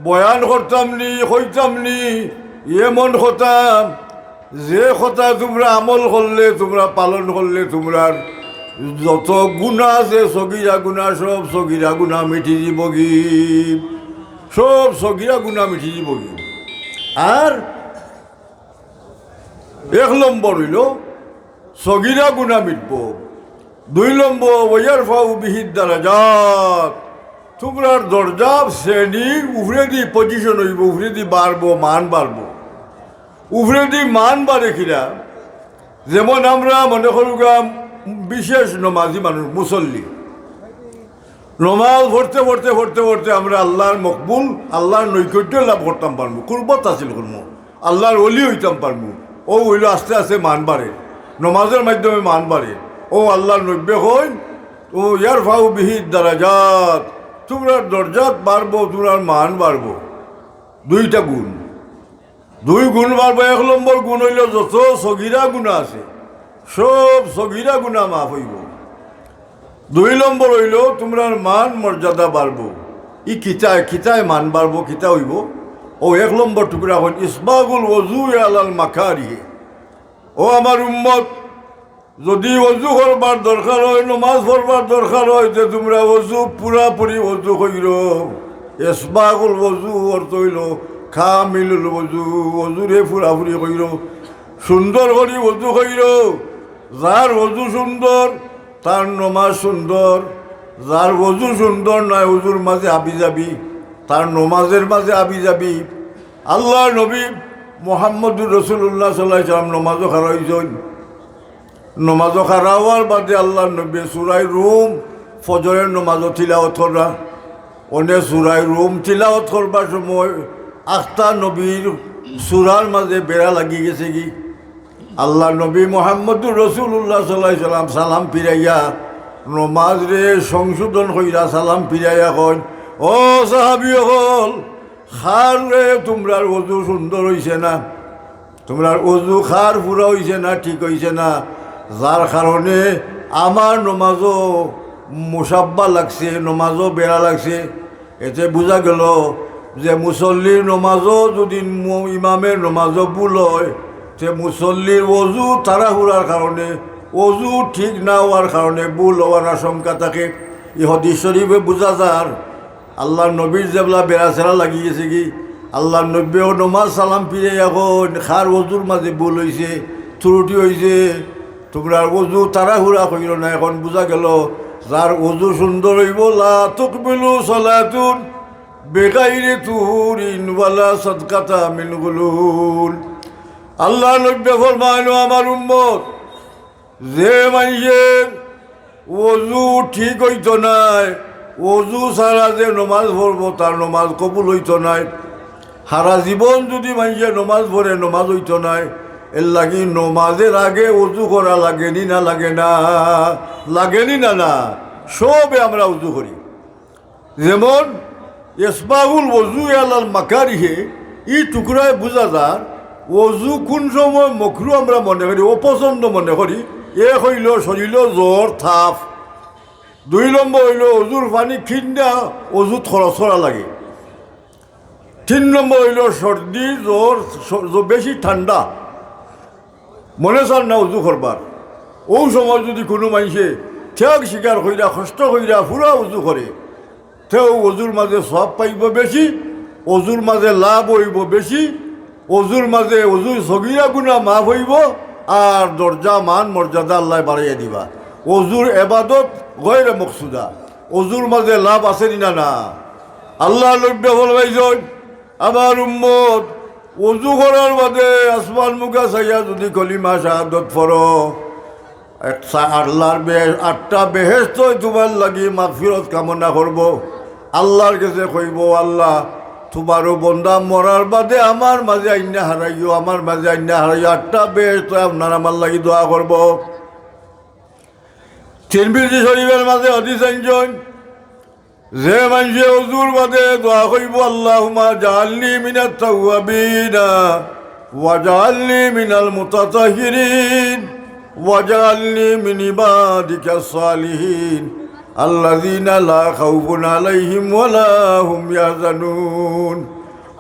বয়ান করতাম নি, হইতাম নি এমন কথা, যে কথা তোমরা আমল করলে, তোমরা পালন করলে, তোমরার যত গুণা আছে সগিরা গুণা, সব সগিরা গুণা মিটি যাবগি, সব সগিরা গুণা মিটি যাবগি। আর 1 নম্বর হইল সগিরা গুণা মিটব। 2 নম্বর ওয়ারফাউ বিহি দারাজাত, তোমরার দরজা শ্রেণী উপরে দি পজিশন হইব, উপরে দি বাড়বো, মান বাড়বো। উপরে দি মান বাড়ে কিনা, যেমন আমরা মনে করুগাম বিশেষ নমাজি মানুষ, মুসল্লি, নমাজ পড়তে পড়তে পড়তে পড়তে আমরা আল্লাহর মকবুল, আল্লাহর নৈকট্য লাভ করতাম পারবো, কুরবত হাসিল করবো, আল্লাহর ওলি হইতাম পারবো। ও হইল আস্তে আস্তে মান বাড়ে, নমাজের মাধ্যমে মান বাড়ে। ও আল্লাহর নব্য হইন ও ইয়ারফাউ বিহি দারাজাত, তোমরার দরজাত বাড়বো, তোমরার মান বাড়বো। 2টা গুণ, 2 গুণ বাড়বো। 1 নম্বর গুণ হইল যত সগিরা গুণা আছে সব সগিরা গুণা মাফ হইব। 2 নম্বর হইল তোমরার মান মর্যাদা বাড়বো। ই খিতায় মান বাড়বো, খিতা হইব। ও 1 নম্বর টুকরা হল ইসবাগুল ওযু আলাল মাকারিহি। ও আমার উম্মত, যদি ওযু করবার দরকার হয়, নমাজ পড়বার দরকার হয়, যে তোমরা ওযু পুরাপুরি ওযু কইর। ইসবাগুল ওযু অর্থ হইল কামিলুল ওযু, ওযুরে পুরাপুরি কইর, সুন্দর করে ওযু কইর। যার ওযু সুন্দর তার নমাজ সুন্দর, যার ওযু সুন্দর নয় ওযুর মাঝে হাবি যাবি তার নমাজের মাঝে আবি যাবি। আল্লাহ নবী মোহাম্মদুর রসুল্লাহ সাল্লাল্লাহু আলাইহি ওয়াসাল্লাম নমাজও খারা হইছেন। নমাজও খারা হওয়ার বাদে আল্লাহ নবী সূরা রুম ফজরের নমাজও তিলাওয়াত করা। অনেক সূরা রুম তিলাওয়াত করবার সময় আখতা নবীর সূরার মাঝে বেড়া লাগি গেছে কি। আল্লাহ নবী মোহাম্মদুর রসুল্লাহ সাল্লাল্লাহু আলাইহি ওয়াসাল্লাম সালাম ফিরাইয়া নমাজ রে সংশোধন কইরা সালাম ফিরাইয়া কন, ও সাহাবী হল খার রে তোমরার ওযু সুন্দর হইছে না, তোমরার ওযু খার পুরা হইছে না, ঠিক হইছে না, যার কারণে আমার নমাজও মুসাব্বা লাগছে, নমাজও বেড়া লাগছে। এতে বোঝা গেল যে মুসল্লির নমাজও যদি ইমামের নমাজও ভুল হয়, সে মুসল্লির ওযু তাড়াহুড়ার কারণে, ওযু ঠিক না হওয়ার কারণে ভুল হওয়ার আশঙ্কা থাকে। এই হাদিস শরীফে বোঝা যায় আল্লাহ নবীর যেবলা বেড়াচেরা লাগিয়েছে কি, আল্লাহ নবীও নমাজ সালাম ফিরে এখন খার ওযুর মাঝে ভুল হয়েছে, ত্রুটি হয়েছে, তোমরা ওযু তাড়াহুড়া করিল না। এখন বোঝা গেল যার ওযু সুন্দর হইব, লা তুকবিলু সালাতুন বিগাইরি তুহুরিন ওয়ালা সাদকাতা মিন গুলুল। আল্লাহ নবী ফরমায়, আমার উম্মত যে মানুষের ওযু ঠিক হইত নাই, ওযু ছাড়া যে নমাজ পড়বো তার নমাজ কবুল হইত নাই। সারা জীবন যদি মানুষের নমাজ পড়ে নমাজ হইত নাই। এর লাগি নমাজের আগে ওযু করা লাগেনি না, লাগে না, লাগেনি না, না সবে আমরা ওযু করি। যেমন ইসবাহুল ওযু আলাল মাকারিহে, এই টুকরায় বোঝা যায় ওযু কোন সময় মকরু আমরা মনে করি, অপছন্দ মনে করি। এক হইল শরীর জ্বর থাপ, 2 নম্বর হইল ওযুর পানি খিন্ডা ওযুত খরচরা লাগে, 3 নম্বর হইল সর্দি জ্বর, বেশি ঠান্ডা মনে চান না ওযু করবার। ও সময় যদি কোনো মানুষে ত্যাগ স্বীকার কইরা কষ্ট কইরা পুরা ওযু করে, তেও ওযুর মাঝে সব পাইব বেশি, ওযুর মাঝে লাভ হইব বেশি, ওযুর মাঝে ওযুর সগীরা গুনাহ মাফ হইব, আর দরজা মান মর্যাদা আল্লাহ বাড়াইয়া দিবা। ওযুর ইবাদত গয়রে মকসুদা, ওযুর মাঝে লাভ আছে না, না। আল্লাহ নবী বলবাইছেন, আমার উম্মত ওযু করার বাদে আসমান মুখা চাইয়া যদি কলিমা শাহাদত পড়ো, আল্লাহর 8টা বেহেশত তোমার লাগি মাগফিরত কামনা করব। আল্লাহর কাছে কইব, আল্লাহ তোমারও বন্দা মরার বাদে আমার মাঝে আইনা হারাইও, আমার মাঝে আইনা হারাইও, 8টা বেহেশত আপনার আমার লাগি দোয়া করব। তিরমিজি শরীফের মাঝে হাদিস আনছেন, যে মানুষে ওযুর বাদে দোয়া কইব, আল্লাহুম্মা জাআলনি মিনাত তাওয়াবিনা ওয়া জাআলনি মিনাল মুতাতাহহিরিন ওয়া জাআলনি মিন ইবাদিকাস সালিহিন আল্লাযীনা লা খাউফুন আলাইহিম ওয়া লা হুম ইয়াহজানুন।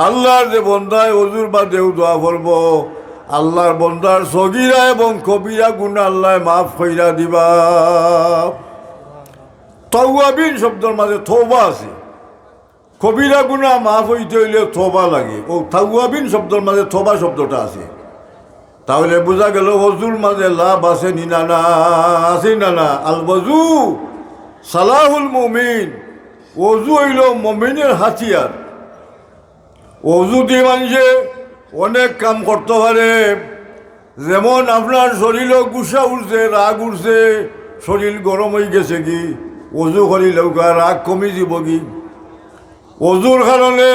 আল্লাহর যে বন্দায় ওযুর বাদেও দোয়া করব, আল্লাহর বন্দার সগীরা এবং কবিরা গুনাহ আল্লাহ মাফ কইরা দিবা। তাওয়াবিন শব্দের মাঝে তওবা আছে, কবিরা গুনাহ মাফ হইতে হইলে তওবা লাগে। ও তাওয়াবিন শব্দের মাঝে তওবা শব্দটা আছে। তাহলে বোঝা গেল ওযুর মাঝে লাভ আছে না, না আছে না, না। আল ওযু সালাহুল মুমিন, ওযু হইল মুমিনের হাতিয়ার। ওযু দিয়ে মানুষে অনেক কাম করতে পারে। যেমন আপনার শরীরও গুসা উঠছে, রাগ উঠছে, শরীর গরম হয়ে গেছে কি, ওযু করিলেও রাগ কমি যাব কি। ওযুর কারণে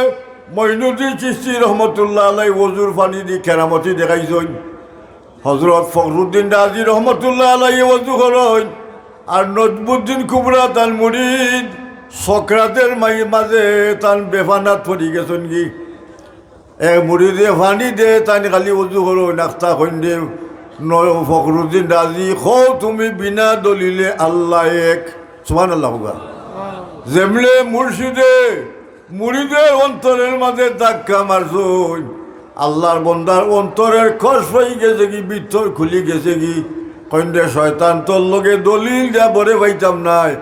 মঈনুদ্দিন চিশতি রহমতুল্লাহ আলাইহি ওযুর পানি দি কেরামতি দেখাইছেন। হযরত ফখরুদ্দিন রাজি রহমতুল্লাহ আলাইহি ওযু করেন। আর নজমুদ্দিন কুবরা তার মুরিদ সক্রাতের মাঝে তার বেফানাত পড়ি গেছেন কি, এক মুরিদে পানি দে তাই খালি ওযু করো নাস্তা কইন দে। ফখরুদ্দিন রাজি খো তুমি বিনা দলিলে আল্লাহ এক, সুবহানাল্লাহ। যেমলে মুরিদের অন্তরের মাঝে ধাক্কা মারছই, আল্লাহর বন্দার অন্তরের খস হয়ে গেছে কি, ভিতর খুলি গেছে কি, কইন্দে শয়তান তোর লগে দলিল দেয়া বরে পাইতাম নাই।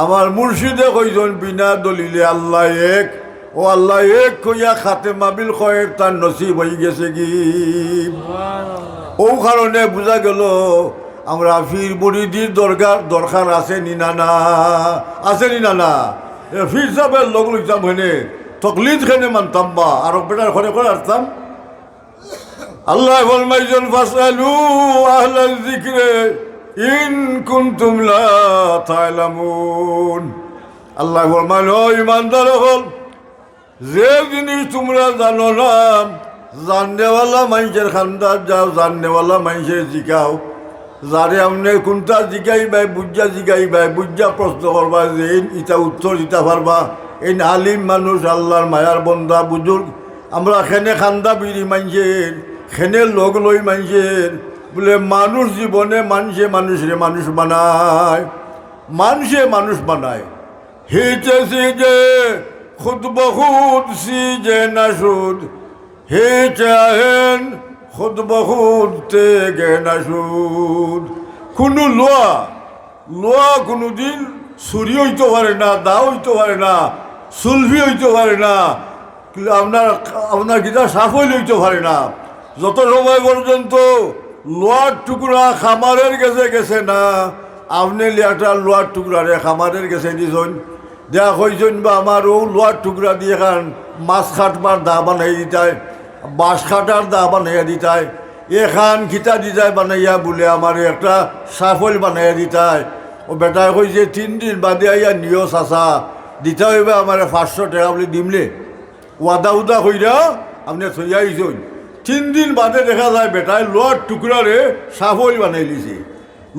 আমার মুর্শিদে কইজন বিনা দলিলে আল্লাহ এক, ও আল্লাহ এক কইয়া খাতেমা বিল খয়ের তার নসিব হয়ে গেছে কি। ও কারণে বোঝা গেল আমরা ফির মুরিদির দরকার আছে নি না, না আছে নি না, না। ফির সাহেবের লোক লইতাম হেনে তকলিদ খেনে মানতাম বা আর বেটার ঘরে করে আসতাম। আল্লাহ ফরমাইছেন ফাসআলু আহলাল যিকরি ইন কুনতুম লা তা'লামুন। আল্লাহ ফরমান ও ইমানদার হল, যে জিনিস তোমরা জানো না জাননেওয়ালা মানুষের খান্দার যাও, জাননেওয়ালা মানুষের জিকাও। যারে আপনি কোনটা জিগাইবাই বুঝা প্রশ্ন করবা যে ইটা উত্তর দিতে পারবা। এই আলিম মানুষ, আল্লাহর মায়ার বন্দা বুজুর্গ। আমরা খেনে খান্দা বিড়ি মানুষের, খেনে লগ লই মানুষের, বলে মানুষ জীবনে মানুষরে মানুষ বানায়, মানুষ বানায়। হেচেছি যে খুদ বখুদ সি যে নাসুদ, হে চাহেন খুদ বখুদ তে গে নাসুদ। কোনো লোয়া কোনোদিন চুরি হইতে পারে না, দা হইতে পারে না, সুলভি হইতে পারে না, আপনার কিতা সাফল হইতে পারে না। যত সময় পর্যন্ত লোয়ার টুকরা খামারের গেছে না, আপনি একটা লোয়ার টুকরারে খামারের গেছে দিছেন, দেয়া কইছেন বা আমারও লোয়ার টুকরা দিয়ে খান মাছ খাটবার দা বানাই দিতায়, বাঁশ খাটার দা বানাইয়া দিতায়, এখান খিতা দিতায় বানাইয়া বলে আমার একটা সাফল বানাইয়া দিতায়। ও বেটায় কইছে 3 দিন বাদে আইয়া নিও চাচা, দিতে হইবে আমার 500 টাকা বলে দিমলে। ওয়াদা কইরা আপনি থইয়া আইছেন, 3 দিন বাদে দেখা যায় বেটায় লোয়ার টুকরারে সাফল বানাই লিছে,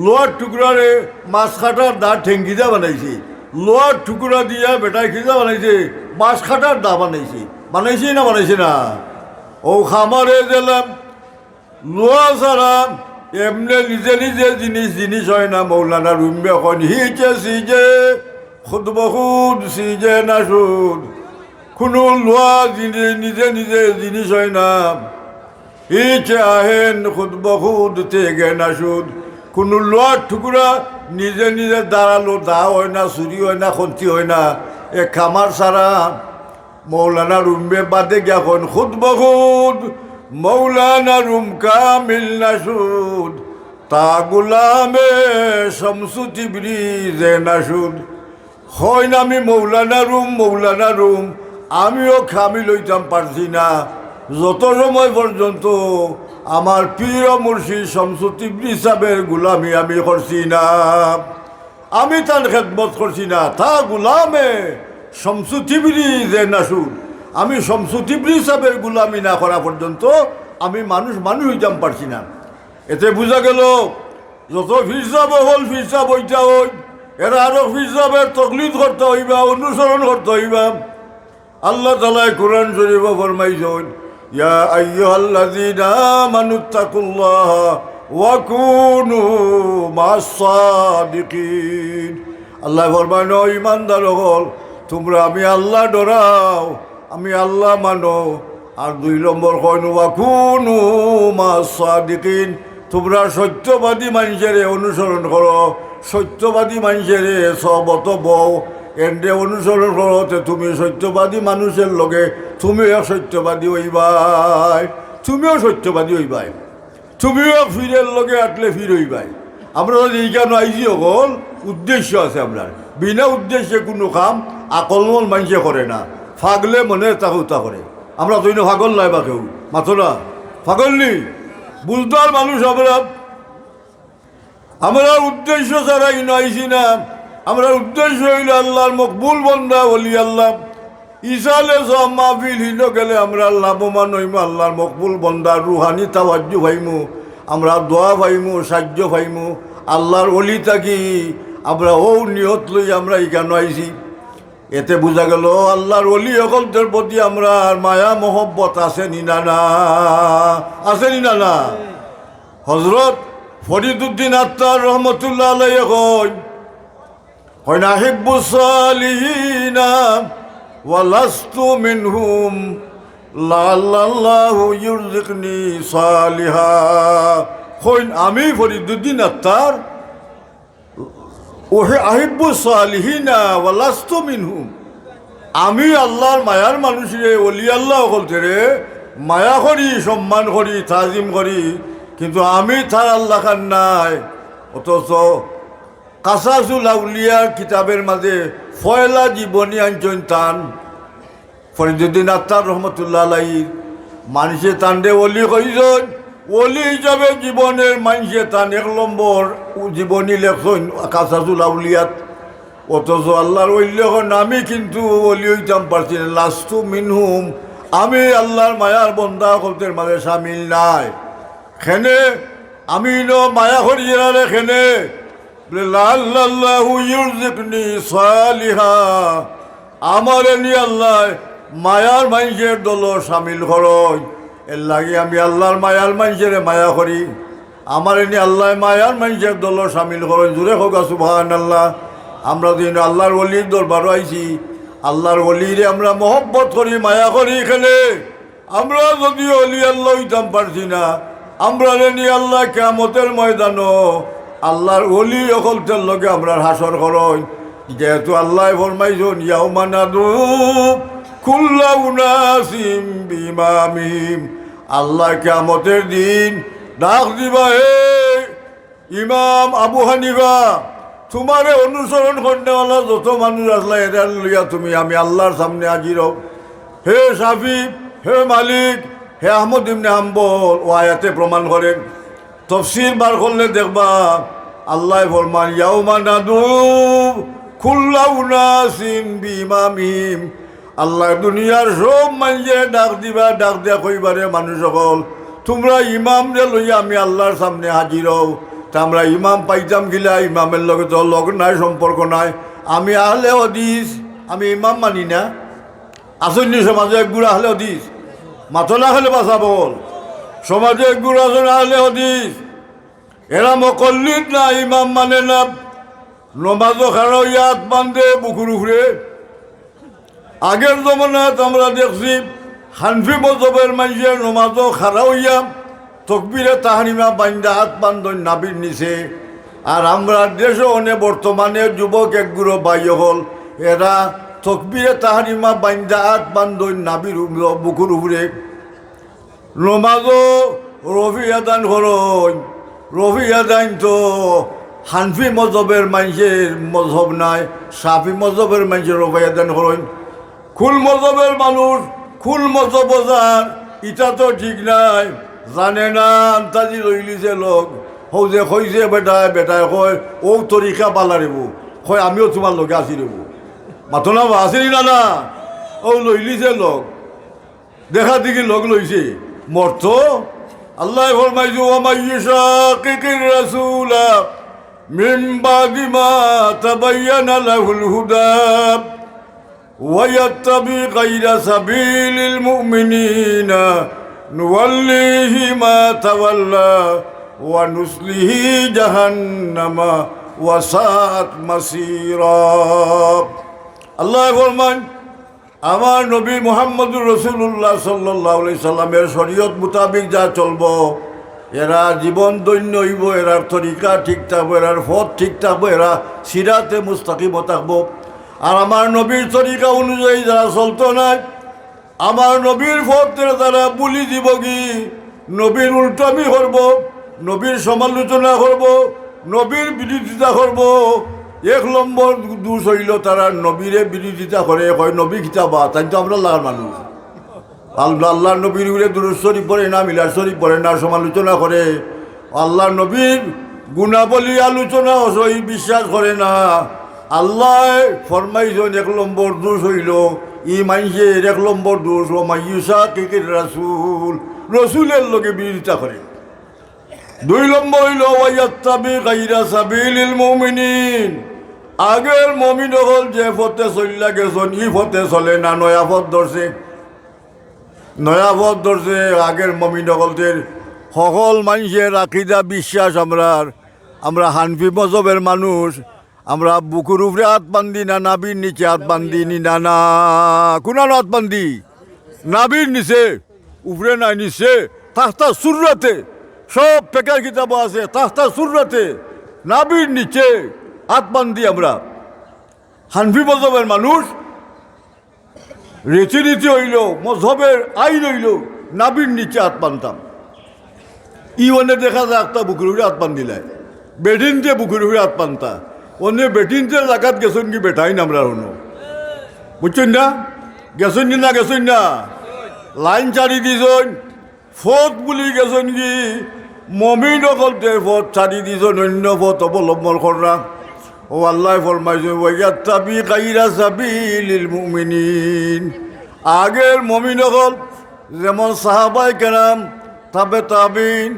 লোয়ার টুকরারে মাছ খাটার দা ঠেঙ্গিদা বানাইছে, লোয়ার টুকরা দিয়া বেটায় খিদা বানাইছে, বাঁশ খাটার দা বানাইছে। বানাইছে না? ও খামারে গেলাম লোয়া ছাড়া এমনি নিজে জিনিস হয় না। মৌলানা রুমি এখন হিচে সিজে খুদ বখুদ সিজে নাসুদ। কোনো লোয়া নিজে জিনিস হয় না। হিচে আহেন খুদ বখুদ তেগে নাসুদ। কোনো লোয়ার টুকরা নিজে দাঁড়ালো, দা হয় না, চুরি হয় না, ক্ষতি হয় না। এ খামার ছাড়া মৌলানা রুমে বাদে গিয়া খুদ বখুদ মৌলানা রুম কামিল নাসুদ, তা গুলামে শামসু তিবরিজে নাসুদ। হয় না আমি মৌলানা রুম আমিও কামিল হইতাম পারছি না, যত সময় পর্যন্ত আমার পীর মুর্শিদ শামসু তিবরিজ সাহেবের গুলামি আমি করছি না, আমি তার খেদমত করছি না। তা গুলামে শামসু তিবরিজে নাসুদ, আমি শামসু তিবরিজ সাহেবের গুলামি না করা পর্যন্ত আমি মানুষ হইতাম পারছি না। এতে বোঝা গেল যত ফিরসাব হল ফিরসাব হইতা হই, এরা আরো ফিরসাবের তকলিদ করতে হইবা, অনুসরণ করতে হইবা। আল্লাহ তাআলা কোরআন শরীফে ফরমাইছেন, ইয়া আইয়ুহাল্লাযীনা আমানুত্তাকুল্লাহ ওয়া কুনু মা'আস সাদিকিন। আল্লাহ ফরমান, ও ঈমানদার হল, তোমরা আমি আল্লাহ ডরাও, আমি আল্লাহ মানো। আর 2 নম্বর কইন ওয়া কুনু মা'আস সাদিকিন, তোমরা সত্যবাদী মানুষের অনুসরণ করো, সত্যবাদী মানুষের সহবত বও, এন্ডে অনুসরণ করো। তুমি সত্যবাদী মানুষের লগে তুমিও সত্যবাদী হইবাই, তুমিও ফিরের লগে আটলে ফির হইবাই। আমরা এই কেন আইজি হল উদ্দেশ্য আছে আপনার, বিনা উদ্দেশ্যে কোনো কাম আকলমল মানুষে করে না, ফাগলে মনে তা করে। আমরা তৈন ফাগল নাই বা কেউ মাথো না, ফাগল নি বুঝদার মানুষ। আমরা উদ্দেশ্য ছাড়া ইনো আইসি না। আমরা উদ্দেশ্য হইল আল্লাহর মকবুল বন্দা বলি। আল্লাহ ইসালে সব মাহফিল হিল গেলে আমরা লাভবান হইমু, আল্লাহর মকবুল বন্দার রুহানি তাওয়াজ্জু পাইমু, আমরা দোয়া পাইমু, সাহায্য পাইমু। আল্লাহর অলি থাকি আমরা ও নিয়ত লই আমরা ইকানো আইছি। এতে বোঝা গেল আল্লাহর অলি সকলদের প্রতি আমরা মায়া মহব্বত আছে নি না না। হজরত ফরিদুদ্দিন আত্মার রহমতুল্লাহ আলাইহি কয় না হিব্বুস সালিহিনা ওয়া লাস্তু মিনহুম লাল্লাহু ইউরযিকনি সালিহা। কইন আমি ফরিদুদ্দিন আত্মার ওহে আহিব্বুস সালিহিনা ওয়া লাস্তু মিনহুম, আমি আল্লাহর মায়ার মানুষরে ওলি আল্লাহ বলতে রে মায়া করি, সম্মান করি, তাজিম করি, কিন্তু আমি তার আল্লাহ খান নাই। অথচ কাসাসুল আউলিয়ার কিতাবের মাঝে ফয়লা জীবনী আনছেন টান, ফরিদুদ্দিন আত্তার রহমতুল্লাহ আলাইহির মানুষে তান্ডে ওলি কইজন, ওলি হিসাবে জীবনের মানুষে তান 1 নম্বর জীবনী লেখন কাসাসুল আউলিয়াত। অথচ আল্লাহর ওলি হন আমি কিন্তু ওলি হইতাম পারছি না, লাস্তু মিনহুম, আমি আল্লাহর মায়ার বন্দা কলতের মাঝে সামিল নাই। খেনে আমি মায়া করিয়ারে খেনে লাল্লাহু ইউরজিকনি সালিহা, আমার এনি আল্লাহ মায়ার মানুষের দল সামিল করই, এর লাগে আমি আল্লাহর মায়ার মানুষের মায়া করি, আমার এনি আল্লাহ মায়ার মানুষের দল সামিল করই। জোরে হোক সুবহানাল্লাহ। আমরা দিন আল্লাহর ওলির দরবারও আইছি, আল্লাহর ওলিরে আমরা মহব্বত করি, মায়া করি। এখানে আমরা যদি অলি আল্লাহ হইতাম পারছি না, আমরা এনি আল্লাহ কিয়ামতের ময়দানো আল্লাহর ওলি অকলতের লগে আমরা হাসর করই। যেহেতু আল্লাহ ফরমাইছেন ইয়াউমা নাদু কুল্লা উনাসিম বিইমামিহিম, আল্লাহ কিয়ামতের দিন ডাক দিবা, হে ইমাম আবু হানিফা, তোমারে অনুসরণ করনেওয়ালা যত মানুষ আসলা এরা লইয়া তুমি আমি আল্লাহর সামনে হাজির হও। হে শাফি, হে মালিক, হে আহমদ ইবনে হাম্বল ও আয়াতে প্রমাণ করেন। তফসির বার করলে দেখবা আল্লাহ ফরমান ইয়াউমা নাদু কুল্লা উনাসিম বিইমামিহিম, আল্লাহ দুনিয়ার সব মানুষে ডাক দিবা, ডাক দিয়া কইবারে মানুষ সকল তোমরা ইমাম রে লইয়া আমি আল্লাহর সামনে হাজির হও। তা আমরা ইমাম পাইতাম গিলা, ইমামের লগে তো লগ নাই, সম্পর্ক নাই। আমি আহলে হাদিস, আমি ইমাম মানি না। আসন্নি সমাজে এক গুড়া আহলে হাদিস, মাথলা হলে বাসা বল, সমাজে এক গুড়া আসন আহলে হাদিস, এরা মকল্লিদ না, ইমাম মানে না। নমাজও খারাপ ইয়াত বান্ধে বুকুর উপরে। আগের জমানাত আমরা দেখছি হানফি মজহবের মানুষের নমাজও খারাপ হইয়া তকবিরে তাহারিমা বাইন্দা হাত বান্ধন নাবির নিচে। আর আমরা দেশে অনেক বর্তমানে যুবক একগুলো বাইয় হল, এরা তকবিরে তাহারিমা বাইন্দা হাত বান্ধন নাবির বুকুর উপরে। নমাজও রফি আদান করন, রফি আদান তো হানফি মজহবের মানুষের মজহব নাই, সাফি মজহবের মানুষের রফি আদান করেন। খুল মজহবের মানুষ খুল মজহব বোঝান, ইটা তো ঠিক নাই, জানে না আন্তাজি লইলিছে লোক। হৌ যে কইছে বেটায় বেটায় কয় ও তরিকা পালা রেবো, কয় আমিও তোমার লগে আসি রেবো। মাথো না আসেনি না না, ও লইলিছে লোক, দেখা দেখি লোক লইছে মর্ত। আল্লাহ ফরমাইছে ওয়া ইউশাকিকির রাসূলা মিন বাদি মা তাবায়্যানা লাহুল হুদা ويتبع غير سبيل المؤمنين نوليه ما تولى ونصله جهنم وساءت مصيرا। আল্লাহ ফরমান আমার নবী মুহাম্মদুর রাসূলুল্লাহ সাল্লাল্লাহু আলাইহি সাল্লামের শরীয়ত মোতাবেক যা চলব, এরা জীবন দৈন্য হইব, এরার তরিকা ঠিক থাকবো, এরার পথ ঠিক থাকবো, এরা সিরাতে মুস্তাকিম থাকবো। আর আমার নবীর তরিকা অনুযায়ী যারা চলতো নাই, আমার নবীর পথে তারা বুলি দিব কি, নবীর উল্টামি করব, নবীর সমালোচনা করব, নবীর বিরোধিতা করব। 1 নম্বর দোষ হইল তারা নবীরে বিরোধিতা করে, কয় নবী খিতাবা, তাই তো আমরা লাগার মানুষ। আল্লাহ নবীর উড়ে দুরূদ শরীফ পড়ে না, মিলাদ শরীফ পড়ে না, সমালোচনা করে। আল্লাহ নবীর গুণাবলী আলোচনা সহি বিশ্বাস করে না। আল্লাহ ফরমাইছেন 1 নম্বর দোষ হইল ই মানুষের 1 নম্বর দোষ ও ইউশাকিকির রাসূল, রসুলের লগে বিরোধিতা করে। 2 নম্বর হইল ওয়াইয়াত্তাবি গায়রা সাবিলিল মুমিনিন, আগের মুমিন হল যে পথে চললা গেছেন ই পথে চলে না, নয়া পথ ধরছে, নয়া পথ ধরছে। আগের মুমিন হলদের সকল মানুষের আকীদা বিশ্বাস আমরা হানফি মজহবের মানুষ, আমরা বুকুর উপরে হাত বান্ধি না নাবির নিচে হাত বান্ধি নি, না না কোনার হাত বান্ধি নাবির নিচে, উপরে নাই নিচে, তাহতা সুররাতে সব পেকার কিতাব আছে, তাহতা সুররাতে নাবির নিচে হাত বান্ধি। আমরা হানফি মজহবের মানুষ, রীতিনীতি হইল মজহবের আইন হইল নাবির নিচে হাত বান্ধতাম। ই অনেক দেখা যায় একটা বুকুর উপরে হাত বান্ধিলায়, বেডিন দিয়ে বুকুর উপরে হাত বান্ধতা, অন্য বেটিনদের জায়গাত গেছেন কি বেটাই না আমরা হনো, বুঝছেন না? গেছেন না গেছেন না লাইন চারি দিছন ফত বুলি গেছেন কি মমিন অকলতে ফত চারি দিছন অন্য ফত অবলম্বন করা ও আল্লাহ ফরমাইছে ওয়াইয়াত্তাবি গায়রা সাবিলিল মুমিনিন আগের মমিন অকল যেমন সাহাবায়ে কেরাম তাবে তাবিন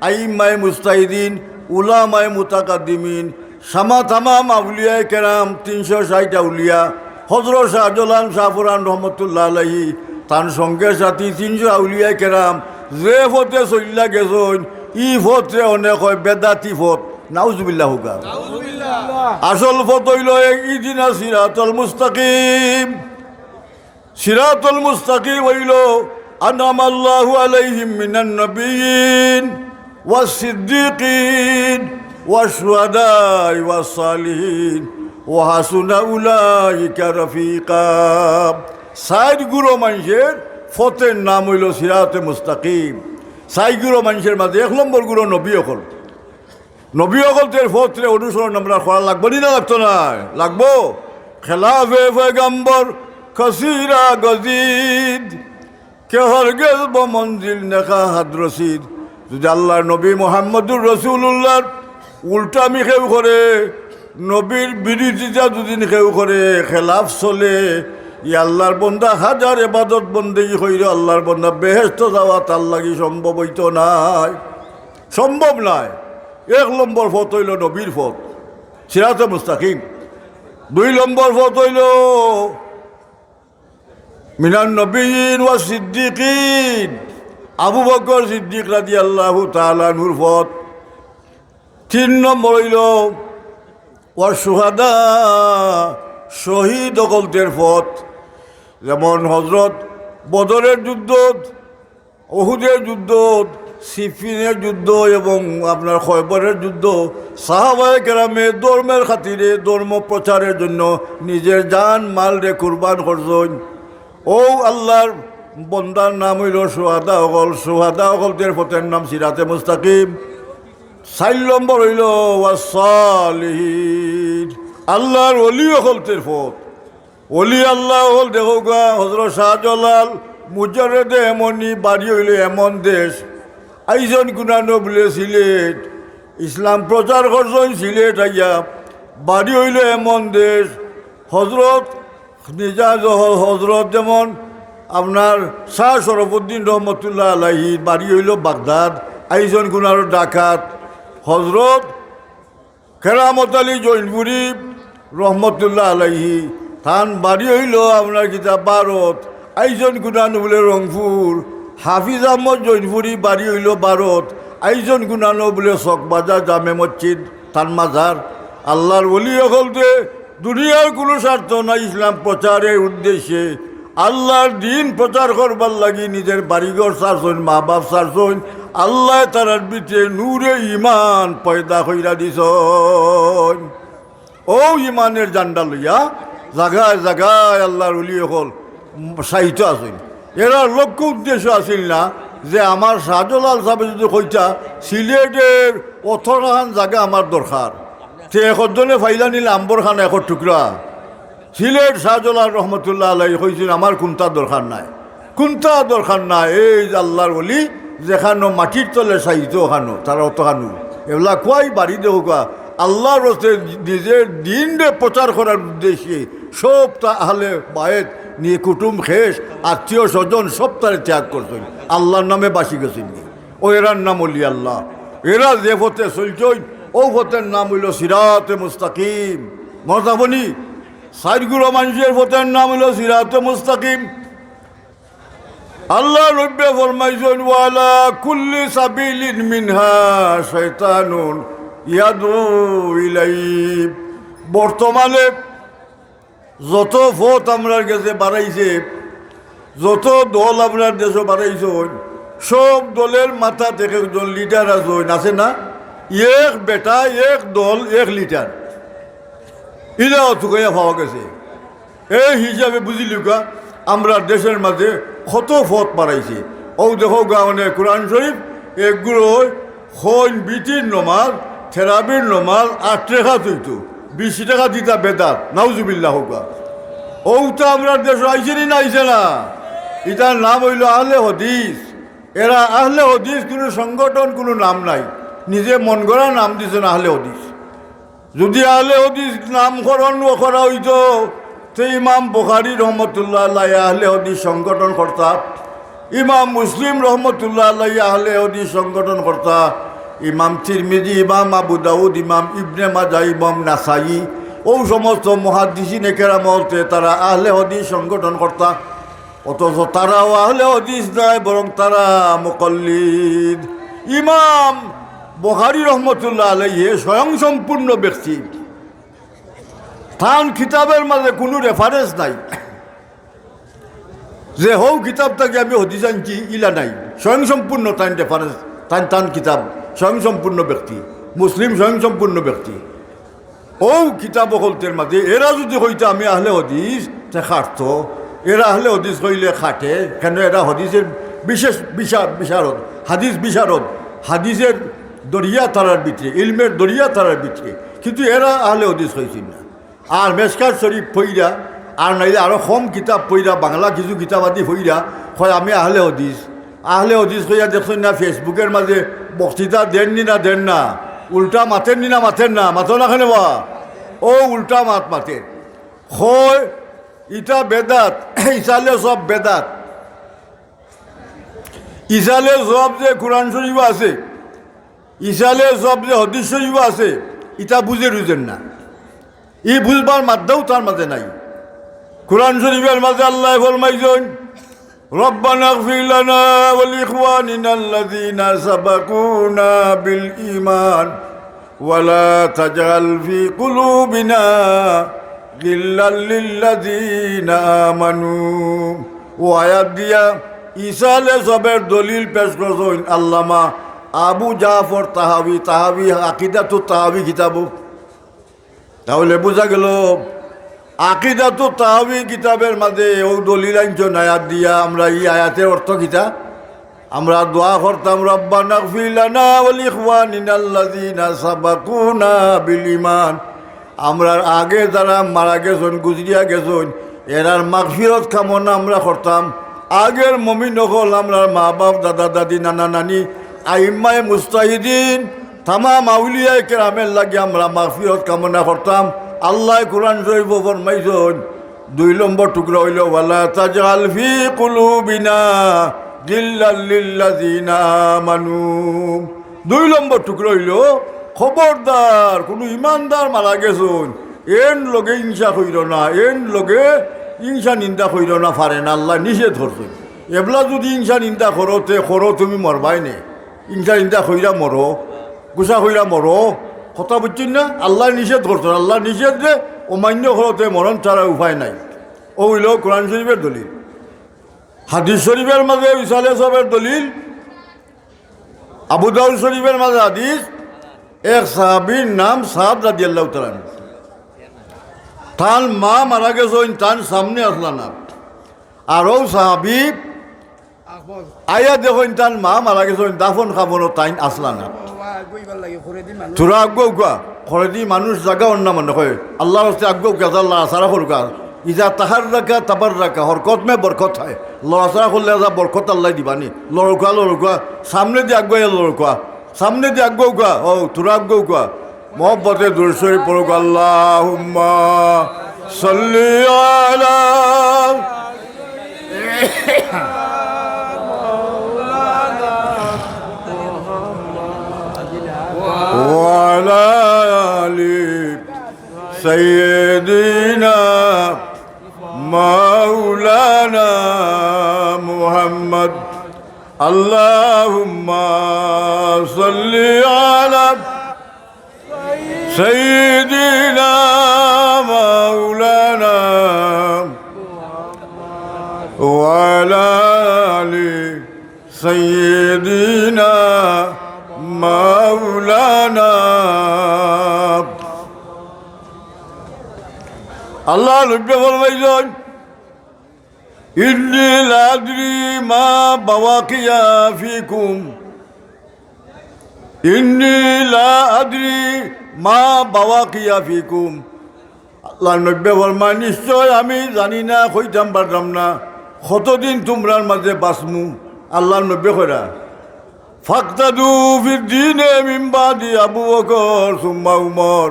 আইম্মায়ে মুস্তাহিদিন উলামায়ে মুতাকাদ্দিমিন তামাম আউলিয়ায়ে কেরাম 360 আউলিয়া হযরত শাহজালাল শাহপুরান রহমতুল্লাহ আলাইহি তার সঙ্গে সাথী 300 আউলিয়ায়ে কেরাম যে ফতে চল্লা গেছেন ই ফতে অনেক হয় বেদাতি ফত নাউজুবিল্লাহ হুকা আসল ফত হইল ইদিনা সিরাতুল মুস্তাকিম সিরাতুল মুস্তাকিম হইল আনামাল্লাহু আলাইহিম মিনান নবিয়্যিন ওয়াস সিদ্দিকিন ওয়াস শুহাদা'i ওয়াস সালিহিন ওয়া হাসুনা উলাইকা রাফিকা সাইদ গুরু মানুষের ফতের নাম হইল সিরাতে মুস্তাকিম সাই গুরু মানুষের মাঝে 1 নম্বর গুরু নবী অকল নবী অকলদের ফতরে অনুসরণ আমরা করা লাগবো না লাগতো না লাগবো খেলাফে পয়গম্বর কসিরা গজিদ কে হরগেজ ব মঞ্জিল নেখা হাদ রসিদ যদি আল্লাহর নবী মুহাম্মদুর রাসূলুল্লাহর উল্টামি কেউ করে নবীর বিরোধিতা যদি কেউ করে খেলাফ চলে ই আল্লাহর বন্দা হাজার ইবাদত বন্দেগী হইল আল্লাহর বন্দা বেহেশত যাওয়া তার লাগি সম্ভব হইত নাই সম্ভব নাই 1 নম্বর ফত হইল নবীর ফত সিরাতে মুস্তাকিম 2 নম্বর ফত হইল মিনান নবিয়্যিন ওয়া সিদ্দিকিন আবু বকর সিদ্দিক রাদিয়াল্লাহু তাআলা নূর ফত 3 নম্বর হইল ওয়া শুহাদা শহীদ অকলদের ফত যেমন হজরত বদরের যুদ্ধ উহুদের যুদ্ধ সিফিনের যুদ্ধ এবং আপনার খয়বরের যুদ্ধ সাহাবায়ে কেরামে ধর্মের খাতিরে ধর্ম প্রচারের জন্য নিজের জান মাল রে কুরবান করছেন ও আল্লাহর বন্দার নাম হইল শুহাদা অকলদের ফতের নাম সিরাতে মুস্তাকিম 4 নম্বর হইল ওয়াস সালিহিন আল্লাহর ওলি অকলদের ফত ওলি আল্লাহ হল দেখো গা হযরত শাহজালাল মুজাররদে এমনই বাড়ি হইল এমন দেশ আইজন গুনানো বলে সিলেট ইসলাম প্রচার করছেন সিলেট আইয়া বাড়ি হইল এমন দেশ হজরত নিজাজ হজরত যেমন আপনার শাহ শরফুদ্দিন রহমতুল্লাহ আলাইহি বাড়ি হইল বাগদাদ আইজন গুনার ডাকাত হজরত কেরামত আলী জৈনপুরি রহমতুল্লাহ আলাইহি থান বাড়ি হইল আপনার কিতাব ভারত আইজন গুনানো বলে রংপুর হাফিজ আহমদ জৈনপুরি বাড়ি হইল ভারত আইজন গুনানো বলে চকবাজার জামে মসজিদ তান মাজার আল্লাহর ওলি হলতে দুনিয়ার কোনো স্বার্থ নাই ইসলাম প্রচারের উদ্দেশ্যে আল্লাহর দিন প্রচার করবার লাগি নিজের বাড়িঘর সারছেন মা বাপ সারছেন আল্লাহ তারার ভিতরে নূরে ইমান পয়দা কইরা দিছন ও ইমানের জান্ডা লইয়া জাগায় জাগায় আল্লাহর ওলি হল সাহিত্য আছেন এরা লক্ষ্য উদ্দেশ্য আছিল না যে আমার শাহজালাল সাহেব যদি কইতা সিলেটের 18খান জায়গা আমার দরকার সে একজনে ফাইলা নিলে আম্বর খান 1 টুকরা সিলেট শাহজালাল রহমতুল্লাহ আলাইহি কইছেন আমার কোনটা দরকার নাই এই যে আল্লাহর ওলি যেখানো মাটির তলে সাহিত্য খানো তারা অতখানো এগুলা কোয়াই বাড়ি দেওয়া আল্লাহর রস্তে নিজের দিন প্রচার করার উদ্দেশ্যে সব তাহলে বায়েত নিয়ে কুটুম খেস আত্মীয় স্বজন সব তারে ত্যাগ করছেন আল্লাহর নামে বাসি গেছেন ও এরার নাম অলি আল্লাহ এরা যে ফতে চলছেন ও ফতের নাম হইল সিরাতে মুস্তাকিম মজাবনি 4 গুরু মানুষের ফতের নাম হইল সিরাতে মুস্তাকিম আল্লাহ রব্বে ফরমাইছেন ওয়ালা কুল্লি সাবিলিন মিনহা শাইতানুন ইয়াদু ইলাইহি বর্তমানে যত ফত আমরা কাছে বাড়াইছে যত দল আপনার দেশে বাড়াইছেন সব দলের মাথা থেকে একজন লিডার আছে না এক বেটা এক দল 1 লিটার এটা অথুকাইয়া পাওয়া গেছে এই হিসাবে বুঝিলি গা আমরা দেশের মাঝে কত ফত বাড়াইছে ও দেখো গা মানে কোরআন শরীফ এগুলো হন বিটির নমাজ থেরাবির নমাজ 8 টাকা তুইতো 20 টাকা দিতা বেদাত নাউজুবিল্লাহ গা ওটা আমরা দেশ আইসেনি না আইসে না, এটার নাম হইল আহলে হদিস। এরা আহলে হদিস কোনো সংগঠন, কোনো নাম নাই, নিজে মন গড়া নাম দিয়েছেন আহলে হদিস। যদি আহলে হদিস নামকরণ করা হইতো তো ইমাম বুখারী রহমতুল্লাহ আলাইহি আহলে হদিস সংগঠন কর্তা, ইমাম মুসলিম রহমতুল্লাহ আলাইহি আহলে হদিস সংগঠন কর্তা, ইমাম তিরমিজি, ইমাম আবু দাউদ, ইমাম ইবনে মাজাহ, ইমাম নাসাই, ও সমস্ত মুহাদ্দিসিন কেরামতে তারা আহলে হদিস সংগঠন কর্তা। অথচ তারাও আহলে হদিস নয়, বরং তারা মুকাল্লিদ। ইমাম বুখারী রহমতুল্লাহ আলাইহি স্বয়ং সম্পূর্ণ ব্যক্তি, তার কিতাবের মাঝে কোনো রেফারেন্স নাই যে হৌ কিতাব থেকে আমি হদিস আনছি, ইলা নাই। স্বয়ং সম্পূর্ণ তান রেফারেন্স, তান কিতাব স্বয়ং সম্পূর্ণ ব্যক্তি, মুসলিম স্বয়ং সম্পূর্ণ ব্যক্তি। ও কিতাব হলতের মাঝে এরা যদি হইতো আমি আহলে হদিস, তে খাটত। এরা আহলে হদিস হইলে খাটে কেন? এরা হদিসের বিশেষ বিশারদ, হাদিস বিশারদ, হাদিসের দরিয়া তারার ভিতরে, ইলমের দরিয়া তারার ভিতরে। কিন্তু এরা আহলে হদিস হয়েছিল না। আর মেশকাত শরীফ পইরা, আর নাইলে আরও কম কিতাব পইরা, বাংলা কিছু কিতাব আদি পইরা হয় আমি আহলে হদিস। আহলে হদিস হইয়া দেখছেন না ফেসবুকের মাঝে বক্তৃতা দেননি না দেন না, উল্টা মাতেননি না মাতেন না, মাতো না কেন বা? ও উল্টা মাতে হয়, ইটা বেদাত, ইসালে সব বেদাত। ইসালে সব যে কোরআন শরীফ আছে, ইসালে সব যে হদিস শরীফ আছে, ইটা বুঝে রুজেন না। ই বুঝবার মাধ্যেও তার মাঝে নাই। কোরআন শরীফের মাঝে আল্লাহ ফরমাইছেন, রব্বানা ইগফির লানা ওয়া লিইখওয়ানিনা আল্লাযীনা সাবাকুনা বিল ঈমান ওয়া লা তাজআল ফি কুলুবিনা গিল্লাল লিল্লাযীনা আমানু। ও আয়াত দিয়া ইসালে সবের দলিল পেশ করছেন আল্লামা আবু জাফর তাহাবি, তাহাবি আকিদাতুত তাহাবি কিতাব। তাহলে বোঝা গেল আকিদাতুত তাহাবি কিতাবের মাঝে ও দলিল আনছেন আয়াত দিয়া। আমরা এই আয়াতের অর্থ কিতা? আমরা দোয়া করতাম, রব্বানা ইগফির লানা ওয়া লিইখওয়ানিনা আল্লাযীনা সাবাকুনা বিল ঈমান। আমরা আগে যারা মারা গেছেন, গুজরিয়া গেছেন, এরার মাগফিরত কামনা আমরা করতাম। আগের মুমিন হল আমরা মা বাপ, দাদা দাদি, নানা নানি, আইম্মায়ে মুস্তাহিদিন, তামাম আউলিয়ায়ে কেরামের লাগে আমরা মাগফিরত কামনা করতাম। আল্লাহ কোরআন শরীফ ফরমাইছেন 2 নম্বর টুকরা হইল, ওয়ালা তাজআল ফি কুলুবিনা গিল্লাল লিল্লাযীনা আমানু। 2 নম্বর টুকরা হইল, খবরদার কোনো ইমানদার মারা গেছেন এন লগে হিংসা কইর না, এন লগে হিংসা নিন্দা কইর না, পারে না, আল্লাহ নিষেধ করছেন। এবলা যদি হিংসা নিন্দা করতে করো তুমি মরবাই নে, হিংসা নিন্দা কইরা মরো, গুসা কইরা মরো, কথা বুঝছেন না? আল্লাহ নিষেধ করছেন। আল্লাহ নিষেধ যে অমান্য করতে মরণ ছাড়া উপায় নাই। ও হইল কোরআন শরীফের দলিল। হাদিস শরীফের মাঝে ইসালে সবের দলিল, আবু দাউদ শরীফের মাঝে হাদিস, এক সাহাবীর নাম সাদ রাদিয়াল্লাহু তাআলা। তার মা মারা গেছেন, তার সামনে আসলা না। আরও সাহাবী আয়া দেখেন তার মা মারা গেছেন, দাফন খাবনো তাই আসলা না। তোরা আগ্গো গা করে দি মানুষ জাগা অন্য মানে হয় আল্লাহর হস্তে আগ্গো গাছ আল্লাহ আসারা করুকা। ইজা তাহার রাখা তাবার রাখা হরকত মে বরকত হয়। লড়াচড়া করলে যা বরকত আল্লাহ দিবানি। লড়কা সামনে দিয়ে আগ্গো লড়কা, সামনে দিয়ে আগ্গো গা। ও তোরা আগ্গো গা মোহব্বতে দুরূদ শরীফ পড়ুক। আল্লাহুম্মা সাল্লি আলা وعلى آل سيدنا مولانا محمد. اللهم صل على سيدنا مولانا وعلى آل سيدنا মাওলানা। আল্লাহ নবী ফরমাইলেন, ইন্নী লা আদরি মা বাওয়াকিয়া ফিকুম, ইন্নী লা আদরি মা বাওয়াকিয়া ফিকুম। আল্লাহ নব্বে ফরমায় নিশ্চয় আমি জানি না কইতাম পারতাম না কতদিন তোমরার মাঝে বাসমু। আল্লাহ নব্বে কইরা ফাক্তাদু ফিদ দীনে মিন বাদি আবু বকর সুম্মা উমর।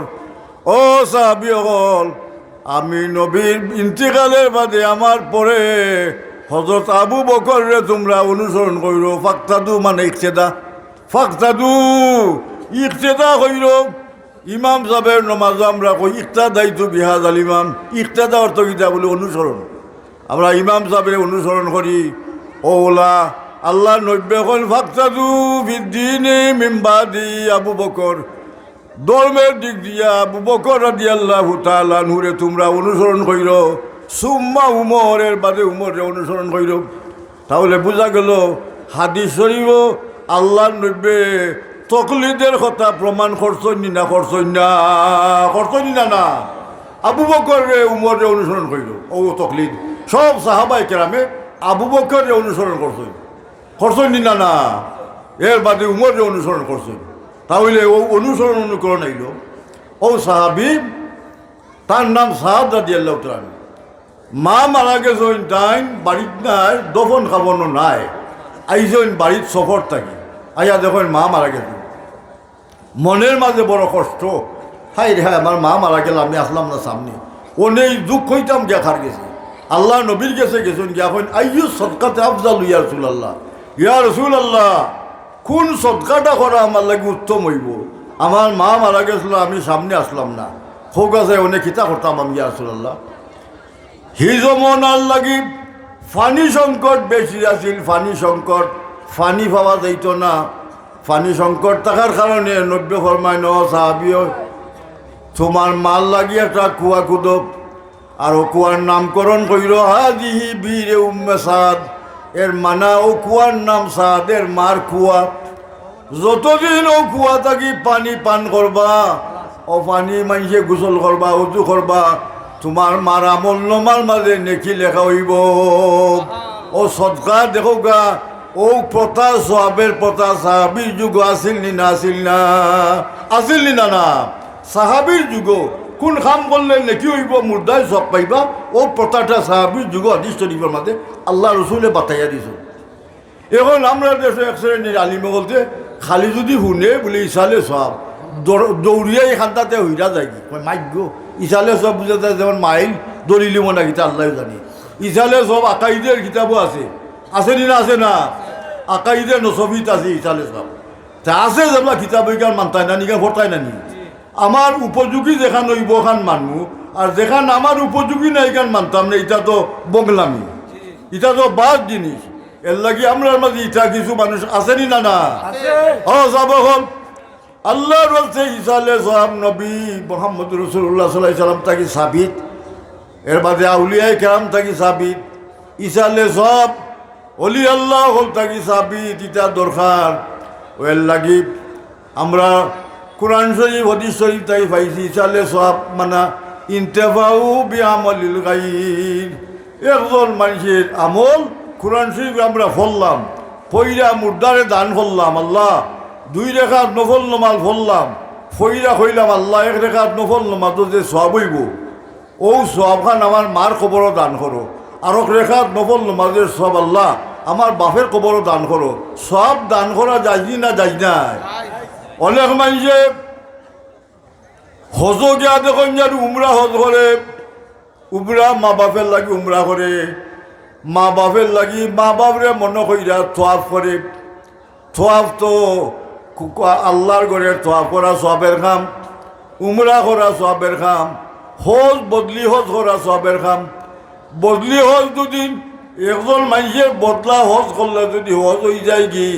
ও সাহাবী হল, আমি নবীর ইন্তিকালের বাদে আমার পরে হযরত আবু বকররে তোমরা অনুসরণ কইরো। ফাক্তাদু মানে ইকতেদা, ফাক্তাদু ইকতেদা কইরো। ইমাম সাহেবের নমাজ আমরা কই ইকতাদাইতু বিহাজাল ইমাম। ইকতাদা অর্থ কিতা বলে অনুসরণ। আমরা ইমাম সাহেবের অনুসরণ করি। ওলা আল্লাহ নব্বে কল ফাক্তাদু ফিদ দীনে মিন বাদি আবু বকর। ধর্মের দিক দিয়া আবু বকর রাদিয়াল্লাহু তাআলা আনহুরে তোমরা অনুসরণ কইরো। সুম্মা উমরের বাদে উমরে অনুসরণ কইরো। তাহলে বোঝা গেল হাদিস শরীফ আল্লাহ নব্বে তকলিদের কথা প্রমাণ করছেন না করছেন না করছেন না না আবু বকরে উমরে অনুসরণ করিল। ও তকলিদ সব সাহাবাই কেরামে আবু বকরে অনুসরণ করছেন করছেন না না এর বাদে উমরে অনুসরণ করছেন। তাহলে ও অনুসরণ অনুকরণ আইল। ও সাহাবি তার নাম সাহাব রাদিয়াল্লাহু তাআলা। মা মারা গেছেন তাই বাড়িত নাই, দফন খাবনো নাই, আইছেন বাড়িত সফর থাকি। আইয়া দেখেন মা মারা গেছে, মনের মাঝে বড় কষ্ট। হাই রে হায়, আমার মা মারা গেল, আমি আসলাম না সামনে। ও নেই দুঃখ হইতাম দেখার গেছে। আল্লাহ নবীর গেছে গেছেন গিয়া এখন আইয়ু সদকাতে আফজাল ইয়া রাসূলুল্লাহ, ইয়া রাসূলুল্লাহ কোন সদকাটা করা আমার লাগে উত্তম হইব। আমার মা মারা গেছিল, আমি সামনে আসলাম না, হোক আছে অনেক খিতা করতাম আমি ইয়া রাসূলুল্লাহ। হিজমনার লাগি ফানি সংকট বেশি আছিল। ফানি সংকট, ফানি পাওয়া যাইত না। ফানি সংকট থাকার কারণে নব্য ফরমায় ন সাহাবিও তোমার মাল লাগি একটা কুয়া কুদব, আর ও কুয়ার নামকরণ কইল হাজিহি বীরে উম্মে সাদ। এর মানা ও কুয়ার নাম সাদ, এর মার কুয়া। যতদিন ও কুয়া থাকি পানি পান করবা, ও পানি মাইসে গোসল করবা, উজু করবা, তোমার মার আমল নমার মাঝে নেকি লেখা হইব। ও সদকা দেখো গা, ও প্রথা সাহাবের প্রথা সাহাবির যুগ আসিল নি না আসিল না আসিল নি না না সাহাবির যুগ কোন কাম করলে নেকি হইব, মুর্দায় সব পাইবা। ও প্রথাটা সাহাবির যুগ হাদিস শরীফের মাঝে আল্লাহ রসুলে বাতাইয়া দিছ। এখন আমরা দেশে এক শ্রেণীর আলিমে বলতে খালি যদি শুনে বলে ইসালে সব দৌড়িয়া এখানটাতে হইরা যায় কি মাইক ইসালে সব বুঝে যায়, যেমন মাইল দলিলি মনে গীতা আল্লাহ জানি। ইসালে সব আকাইদের কিতাবও আছে, আছে নি না আছে না? আকাইদের নসবিত আছে ইসালে সব তা আছে, যেমন কিতাব ওইখান মানতাই না নিকা ভরতাই না নি। আমার উপযোগী যেখান হইব খান মানবো, আর যেখান আমার উপযোগী না এখান মানতাম না। এটা তো বগলামি, এটা তো বাদ জিনিস। এর লাগি আমরা মাঝে ইটা কিছু মানুষ আসেনি না না যাব হল আল্লাহ বলছে ইসালে সাহাব নবী মোহাম্মদ রসুল্লাহ সাল্লাল্লাহু আলাইহি সাল্লাম তাকে সাবিত, এর বাদে আউলিয়ায়ে কেরাম তাকে সাবিত, ইসালে সব অলি আল্লাহ হল তাকে সাবিত। ইটা দরকার। ওর লাগি আমরা কোরআন শরীফ হাদিস শরীফ তাই পাইছি ইসালে সব মানা ইন্তেফাউ বিআমালিল গায়র। একজন মানুষের আমল কোরআন শরীফ আমরা ফললাম, ফইরা মুর্দারে দান করলাম, আল্লাহ 2 রেখাত নফল নমাজ ফললাম, ফইরা হইলাম আল্লাহ 1 রেখাত নফল নমাজ যে সব হইব, ও সবখান আমার মার কবরও দান করো। আর 1 রেখাত নফল নমাজের সব আল্লাহ আমার বাপের কবরও দান করো। সব দান করা যাইনি না যাই না? অনেক মানুষে হজ গিয়া দেখুন যার উমরা হজ করে, উমরা মা বাপের লাগি উমরা করে, মা বাপের লাগি মা বাপরে মনে কইরা তোয়াফ করে। তোয়াফ তো আল্লাহর ঘরের তোয়াফ করা সবের কাম, উমরা করা সবের কাম, হজ বদলি হজ করা সবের কাম। বদলি হজ দুদিন একজন মানুষের বদলা হজ করলে যদি হজ হয়ে যায় কি,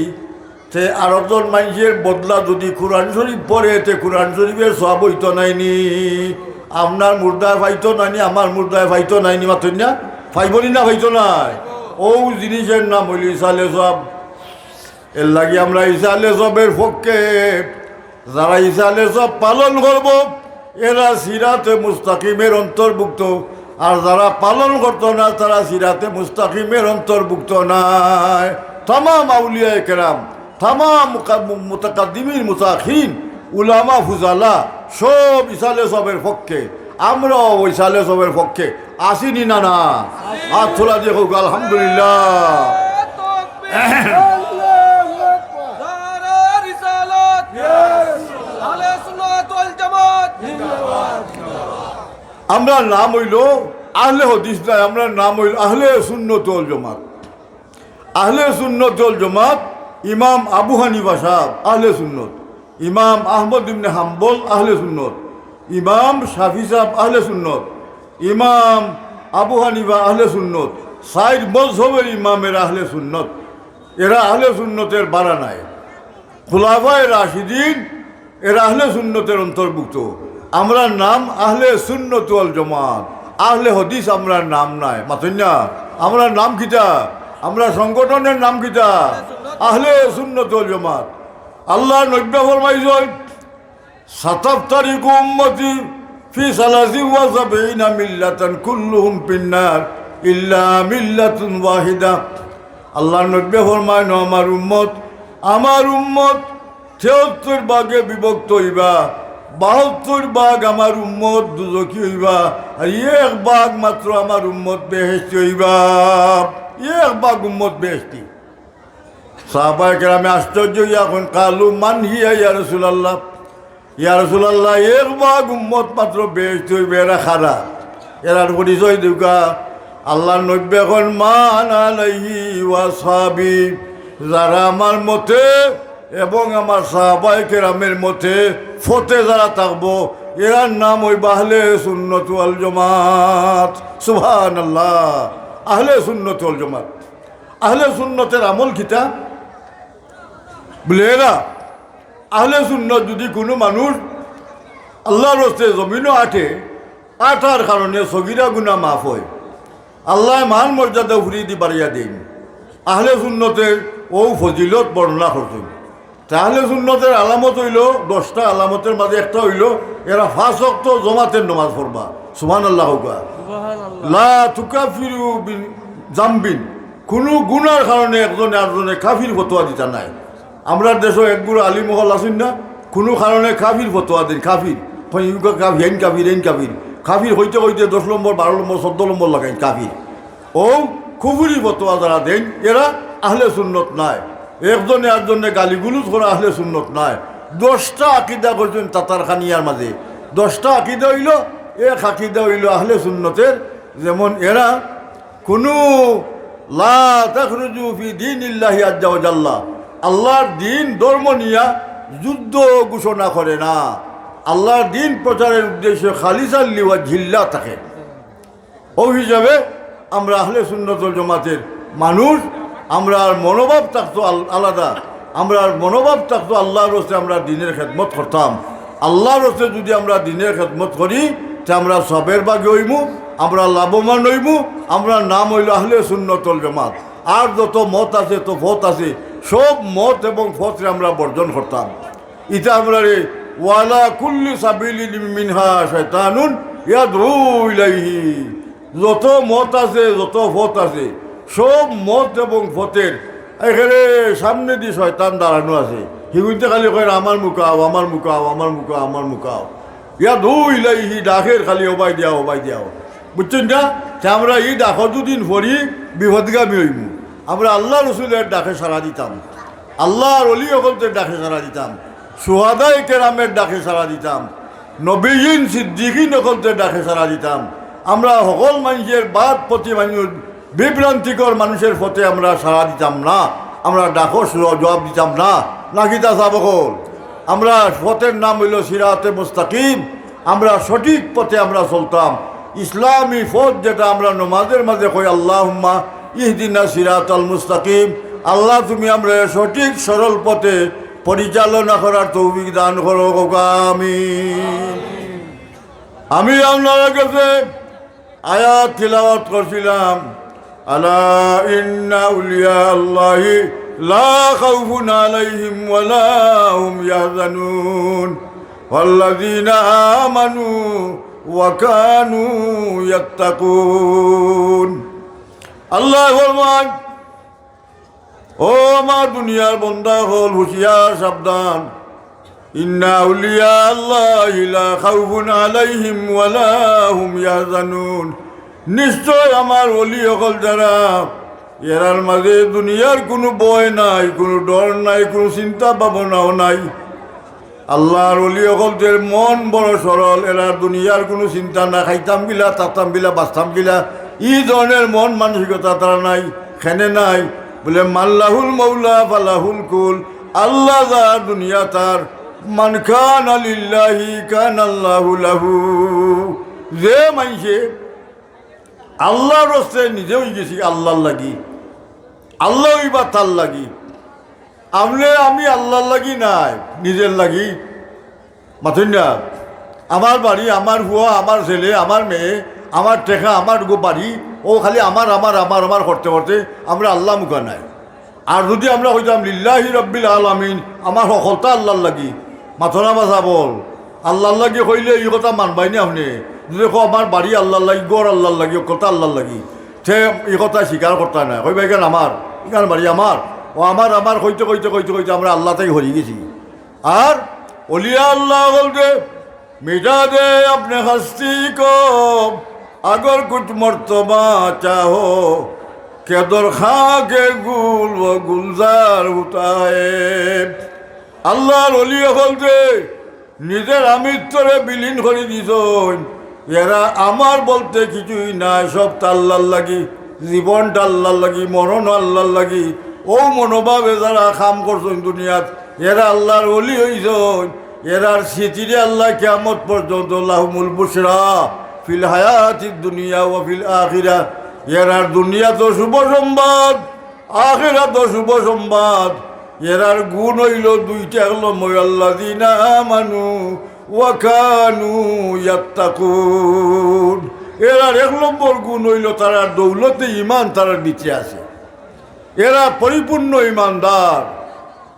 তে আর একজন মানুষের বদলা যদি কোরআন শরীফ পড়ে, তে কোরআন শরীফের সব হইতো নাইনি। আপনার মুর্দায় ফাইতো নাইনি, আমার মুর্দায় ফাইতো নাইনি, মাত্র না ফাইবনি না ফাইতো নাই। ও জিনিসের নাম হইল ইসালে সব। এর লাগে আমরা ইসালে সবের পক্ষে। যারা ইসালে সব পালন করব এরা সিরাতে মুস্তাকিমের অন্তর্ভুক্ত, আর যারা পালন করতো না তারা সিরাতে মুস্তাকিমের অন্তর্ভুক্ত নাই। তামাম আউলিয়ায়ে কেরাম, তামাম মুতাকাদ্দিমিন মুতাখিরিন, উলামা ফুজালা সব ইসালে সবের পক্ষে। আমরাও ওই সালে সবের পক্ষে আসিনি না না হাত তোলা দিয়ে হোক আলহামদুলিল্লাহ। আমরা নাম হইল আহলে হদিস নাই, আমরা নাম হইল আহলে সুন্নত ওয়াল জামাত। আহলে সুন্নত ওয়াল জামাত ইমাম আবু হানিফা সাহেব আহলে সুন্নত, ইমাম আহমদ ইবনে হাম্বল আহলে সুন্নত, ইমাম শাফি সাহেব আহলে সুন্নত, ইমাম আবু হানিফা আহলে সুন্নত, সাইদ মজহবের ইমামের আহলে সুন্নত। এরা আহলে সুন্নতের বাড়া নাই। খুলাফায়ে রাশিদিন এরা আহলে সুন্নতের অন্তর্ভুক্ত। আমরা নাম আহলে সুন্নত ওয়াল জামাত, আহলে হদিস আমরা নাম নাই মাতন্যা। আমরা নাম কিতা, আমরা সংগঠনের নাম কিতা আহলে সুন্নত ওয়াল জামাত। আল্লাহ নবী ফরমাইছেন সাতাফতারিকু উম্মতি ফি সালাসি ওয়া সাবঈনা মিল্লাতান কুল্লুহুম ফিন্নার ইল্লা মিল্লাতুন ওয়াহিদা। আল্লাহ নবী ফরমায় আমার উম্মত ৭৩ ভাগে বিভক্ত হইবা, ৭২ ভাগ আমার উম্মত দুজকি হইবা, আর ১ ভাগ মাত্র আমার উম্মত বেহেশতি হইবা। ১ ভাগ উম্মত বেহেশতি। সাহাবায়ে কেরামে আশ্চর্য এখন কালু মান হিয়া ইয়া রাসূলুল্লাহ, ইয়া রাসূলুল্লাহ ১ ভাগ উম্মত মাত্র বেহেশতি হইবে, এরা খারাপ, এরার পরিচয় দেউকা। আল্লাহ নবী এখন মান আলাইহি ওয়া সাহাবী, যারা আমার মতে এবং আমার সাহাবায়ে কেরামের মতে ফতে যারা থাকবো এরার নাম ওই আহলে সুন্নত ওয়াল জামাত। সুবহানাল্লাহ, আহলে সুন্নত ওয়াল জামাত। আহলে সুন্নতের আমল কিতা বলে এরা আহলে সুন্নত যদি কোনো মানুষ আল্লাহর রাস্তায় জমিনও আটার কারণে সগীরা গুনাহ মাফ হয়, আল্লাহ মান মর্যাদা ঘুরিয়ে দি বাড়িয়া দিন। আহলে সুন্নতের ও ফজিলত বর্ণনা করছেন। তাহলে সুন্নতের আলামত হইল 10টা আলামতের মাঝে একটা হইল এরা 5 ওয়াক্ত জমাতের নামাজ পড়বা। সুবহানাল্লাহ। লা তুকাফিরু বিন জামবিন, কোনো গুনার কারণে একজনে আরেকজনে কাফির ফতোয়া দিতা নাই। আমরা দেশে একগুলো আলিম মহল আছেন না, কোনো কারণে কাফির ফতোয়া দিন, কাফির হেন কাফির হেন কাফির, কাফির হইতে হইতে 10 নম্বর 12 নম্বর 14 নম্বর লাগাই কাফির। ও কুফরি ফতোয়া যারা দেন এরা আহলে সুন্নত নাই। একজনে আরেকজনে গালিগুলুজ করা আহলে সুন্নত নাই। 10টা আকিদা করছেন তাতারখানিয়ার মাঝে, 10টা আকিদা হইল, এক আকিদা হইল আহলে সুন্নতের। যেমন এরা কোনো লা তাখরুজু ফি দীনিল্লাহি আজ্জা ওয়া জাল্লা, আল্লাহর দিন ধর্ম নিয়া যুদ্ধ ঘোষণা করে না। আল্লাহর দিন প্রচারের উদ্দেশ্যে খালিসাল লিওয়াজিল্লাহ থাকে। ও হিসাবে আমরা আহলে সুন্নত ওয়াল জামাতের মানুষ। আমরা মনোভাব থাকতো আলাদা, আমরা মনোভাব থাকতো আল্লাহর রাস্তায় আমরা দিনের খেদমত করতাম। আল্লাহর রাস্তায় যদি আমরা দিনের খেদমত করি তা আমরা সবের ভাগে হইমু, আমরা লাভবান হইমু। আমরা নাম হইল আহলে সুন্নত ওয়াল জামাত। আর যত মত আছে তো ফত আছে, সব মত এবং ফতরে আমরা বর্জন করতাম। এটা আমরা ওয়ালা কুল্লি সাবিলিন মিনহা শায়তানুন ইয়াদউ ইলাইহি, যত মত আছে যত ফত আছে সব মত এবং ফতের এখানে সামনে দিয়ে শয়তান দাঁড়ানো আছে। হিগুইতে খালি কয় আমার মুকাও আমার মুকাও আমার মুকাও আমার মুকাও, ইয়াদউ ইলাইহি, ডাকের খালি ওবাই দিয়াও ওবাই দিয়াও। বুঝছেন না? আমরা এই ডাকর দুদিন পড়ি বিপদগামী হইব। আমরা আল্লাহ রসুলের ডাকে সাড়া দিতাম, আল্লাহর অলি অকলদের ডাকে সাড়া দিতাম, সুহাদায়ে কেরামের ডাকে সাড়া দিতাম, নবীন সিদ্দিকিন অকলদের ডাকে সাড়া দিতাম। আমরা সকল মানুষের বাদ প্রতি মানুষ বিভ্রান্তিকর মানুষের পথে আমরা সাড়া দিতাম না, আমরা ডাকো জবাব দিতাম না। নাকি তা সাবকল আমরা পথের নাম হইল সিরাতে মুস্তাকিম। আমরা সঠিক পথে আমরা চলতাম। ইসলামী পথ যেটা আমরা নমাজের মাঝে কই আল্লাহুম্মা ইহদিনা সিরাতাল মুস্তাকিম, আল্লাহ তুমি আমরা সঠিক সরল পথে পরিচালনা করার তৌফিক দান করো। আমি আপনার কাছে আয়াত তিলাওয়াত করছিলাম, আলা ইন্না আউলিয়া আল্লাহি লা খাউফুন আলাইহিম ওয়া লা হুম ইয়াহজানুন ওয়াল্লাযীনা আমানু ওয়া কানু ইয়াত্তাকুন। আল্লাহ ফরমান, ও আমার দুনিয়ার বন্দা হল হুঁশিয়ার সাবধান, ইন্না আউলিয়া আল্লাহি লা খাউফুন আলাইহিম ওয়ালা হুম ইয়াহজানুন। নিশ্চয় আমার ওলি সকল যারা, এরার মাঝে দুনিয়ার কোনো ভয় নাই, কোনো ডর নাই, কোনো চিন্তা ভাবনাও নাই। আল্লাহর ওলি সকলদের মন বড় সরল, এরা দুনিয়ার কোনো চিন্তা না, খাইতাম গিলা, তাতাম গিলা, বাঁচতাম গিলা, এই ধরনের মন মানসিকতা তারা নাই, খেনে নাই। বলে মাল্লাহুল মৌলা ফালাহুল কুল, আল্লাহ যার দুনিয়া তার, মান খান আলিল্লাহি কান আল্লাহু লাহু। যে মাইছে আল্লাহর রস্তে নিজেও গেছি আল্লাহর লাগি, আল্লাহ বা তার লাগি। আমি আল্লাহর লাগি নাই, নিজের লাগি। মাথুন না, আমার বাড়ি, আমার হুয়া, আমার ছেলে, আমার মেয়ে, আমার টেকা, আমার বাড়ি, ও খালি আমার আমার আমার আমার করতে করতে আমরা আল্লাহ মুখা নাই। আর যদি আমরা হইতাম লিল্লাহি রব্বিল আলামিন, আমার সকলটা আল্লাহর লাগি, মাথনা মাথা বল আল্লাহর লাগি কইলে এই কথা মানবাই না আপনি। যদি আমার বাড়ি আল্লাহর লাগি, গড় আল্লাহর লাগি, কথা আল্লাহর লাগি, সে এই কথা স্বীকার করতে নাই। কইবা এখান আমার, এখান বাড়ি আমার, ও আমার আমার কইতে কইতে কইতে কইতে আমরা আল্লাহ থেকে হরিয়ে গেছি। আর ওলিয়া আল্লাহ বলতে মিটা দে আপনি হস্তি কো আগর কুছ মর্তবা চাহো কেদর খা কে গুল ও গুলজার হুতায়। আল্লাহর ওলি বলতে নিজের আমিত্বরে বিলীন করে দিছ। এরা আমার বলতে কিছুই নাই, সব আল্লাহর লাগি, জীবনটা আল্লাহর লাগি, মরণ আল্লাহর লাগি। ও মনোভাবে যারা কাম করছেন দুনিয়াত, এরা আল্লাহর ওলি হইছ। এরার স্মৃতিরে আল্লাহ কিয়ামত পর্যন্ত লাহুমুল বুশরা ফিল হায়াতিদ দুনিয়া ওয়া ফিল আখিরা। এরার দুনিয়া তো শুভ সংবাদ, আখিরা তো শুভ সংবাদ। এরার গুণ হইল দুইটা, হলো মুআল্লাযিনা আমানু ওয়া কানু ইয়াত্তাকুন। এরার এক নম্বর গুণ হইল তারা দৌলতে ইমান তারা নিচে আছে, এরা পরিপূর্ণ ইমানদার,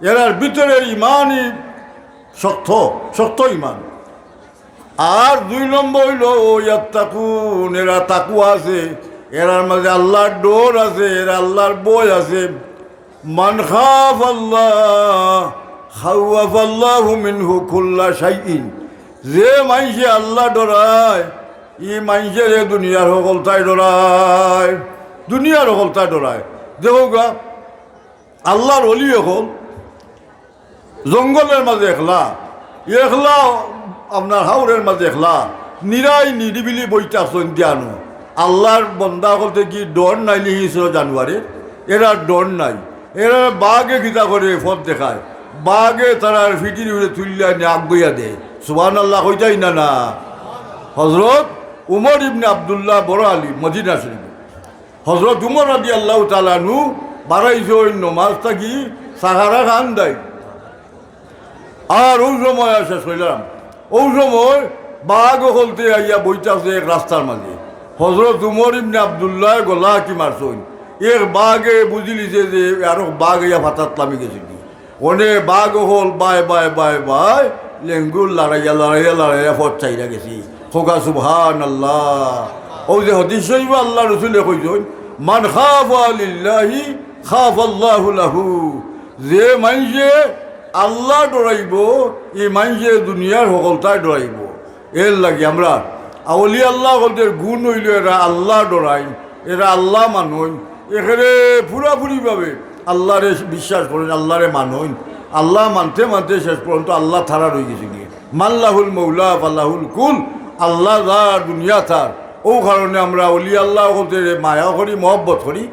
এরার ভিতরে ইমানই শক্ত শক্ত ইমান। আর দুই নম্বর হইল ও ইয়াত্তাকুন, এরা তাকুয়া আছে, এরার মাঝে আল্লাহর ডর আছে, এরা আল্লাহর বই আছে। মান খাফ আল্লাহ খাওয়াফাল্লাহু মিনহু কুল্লা শাইইন। যে মাইসে আল্লাহ ডরায়, ই মাইসের দুনিয়ার সকলতায় ডরায়, দুনিয়ার সকলতায় ডরায়। দেখো গা আল্লাহর ওলি এখন জঙ্গলের মাঝে একলা, একলা আপনার হাওরের মাঝে একলা, নিরাই নিরিবিলি বইটা সন্ধ্যানো। আল্লাহর বন্দা বলতে কি ডর নাই লিখিছিল জানুয়ারি, এরা ডর নাই। এরা বাঘে গীতা করে ফদ দেখায়, বাঘে তারা ফিটির উড়ে তুলিয়া নিয়ে আগুইয়া দেয়। সুবহানাল্লাহ কইতাই না না। হজরত উমর ইবনে আবদুল্লাহ বড় আলী মদিনা শরীফ, হজরত উমর রাদিয়াল্লাহু তাআলা আনহু বারাইছে ওই নমাজ থাকি সাহারা খান দেয়। আর ওই সময় শেষ হইলাম, ওই সময় বাঘ হলতে আইয়া বইতাছে এক রাস্তার মাঝে। হজরত উমর ইবনে আবদুল্লাহ গলা কি মারছইন, এর বাঘে বুঝিলিছে যে আরো বাঘ ইয়া ফাতাত লামি গেছে। অনে বাঘ হল bye bye bye bye langur লড়াইয়া লড়াইয়া লড়াইয়া ফট চাইরা গেছি। খোকা সুবহানাল্লাহ। ও যে হাদিস শরীফ আল্লাহ রাসূলে কইছেন মান খাফা লিল্লাহি খাফাল্লাহু লাহু। যে মাইসে আল্লাহ ডরাইব, এই মাইসে দুনিয়ার সকলতায় ডরাইব। এর লাগে আমরা আউলি আল্লাহ ওদের গুণ হইল এরা আল্লাহ ডরাই, এরা আল্লাহ মানুন, এখানে পুরাপুরিভাবে আল্লাহরে বিশ্বাস করেন, আল্লাহরে মানুন। আল্লাহ মানতে মানতে শেষ পর্যন্ত আল্লাহ থারা রয়ে গেছে গিয়ে। মাল্লাহুল মৌলা ফাল্লাহুল কুল, আল্লাহ যার দুনিয়া তার। ও কারণে আমরা অলি আল্লাহ ওদের মায়া করি, মহব্বত করি,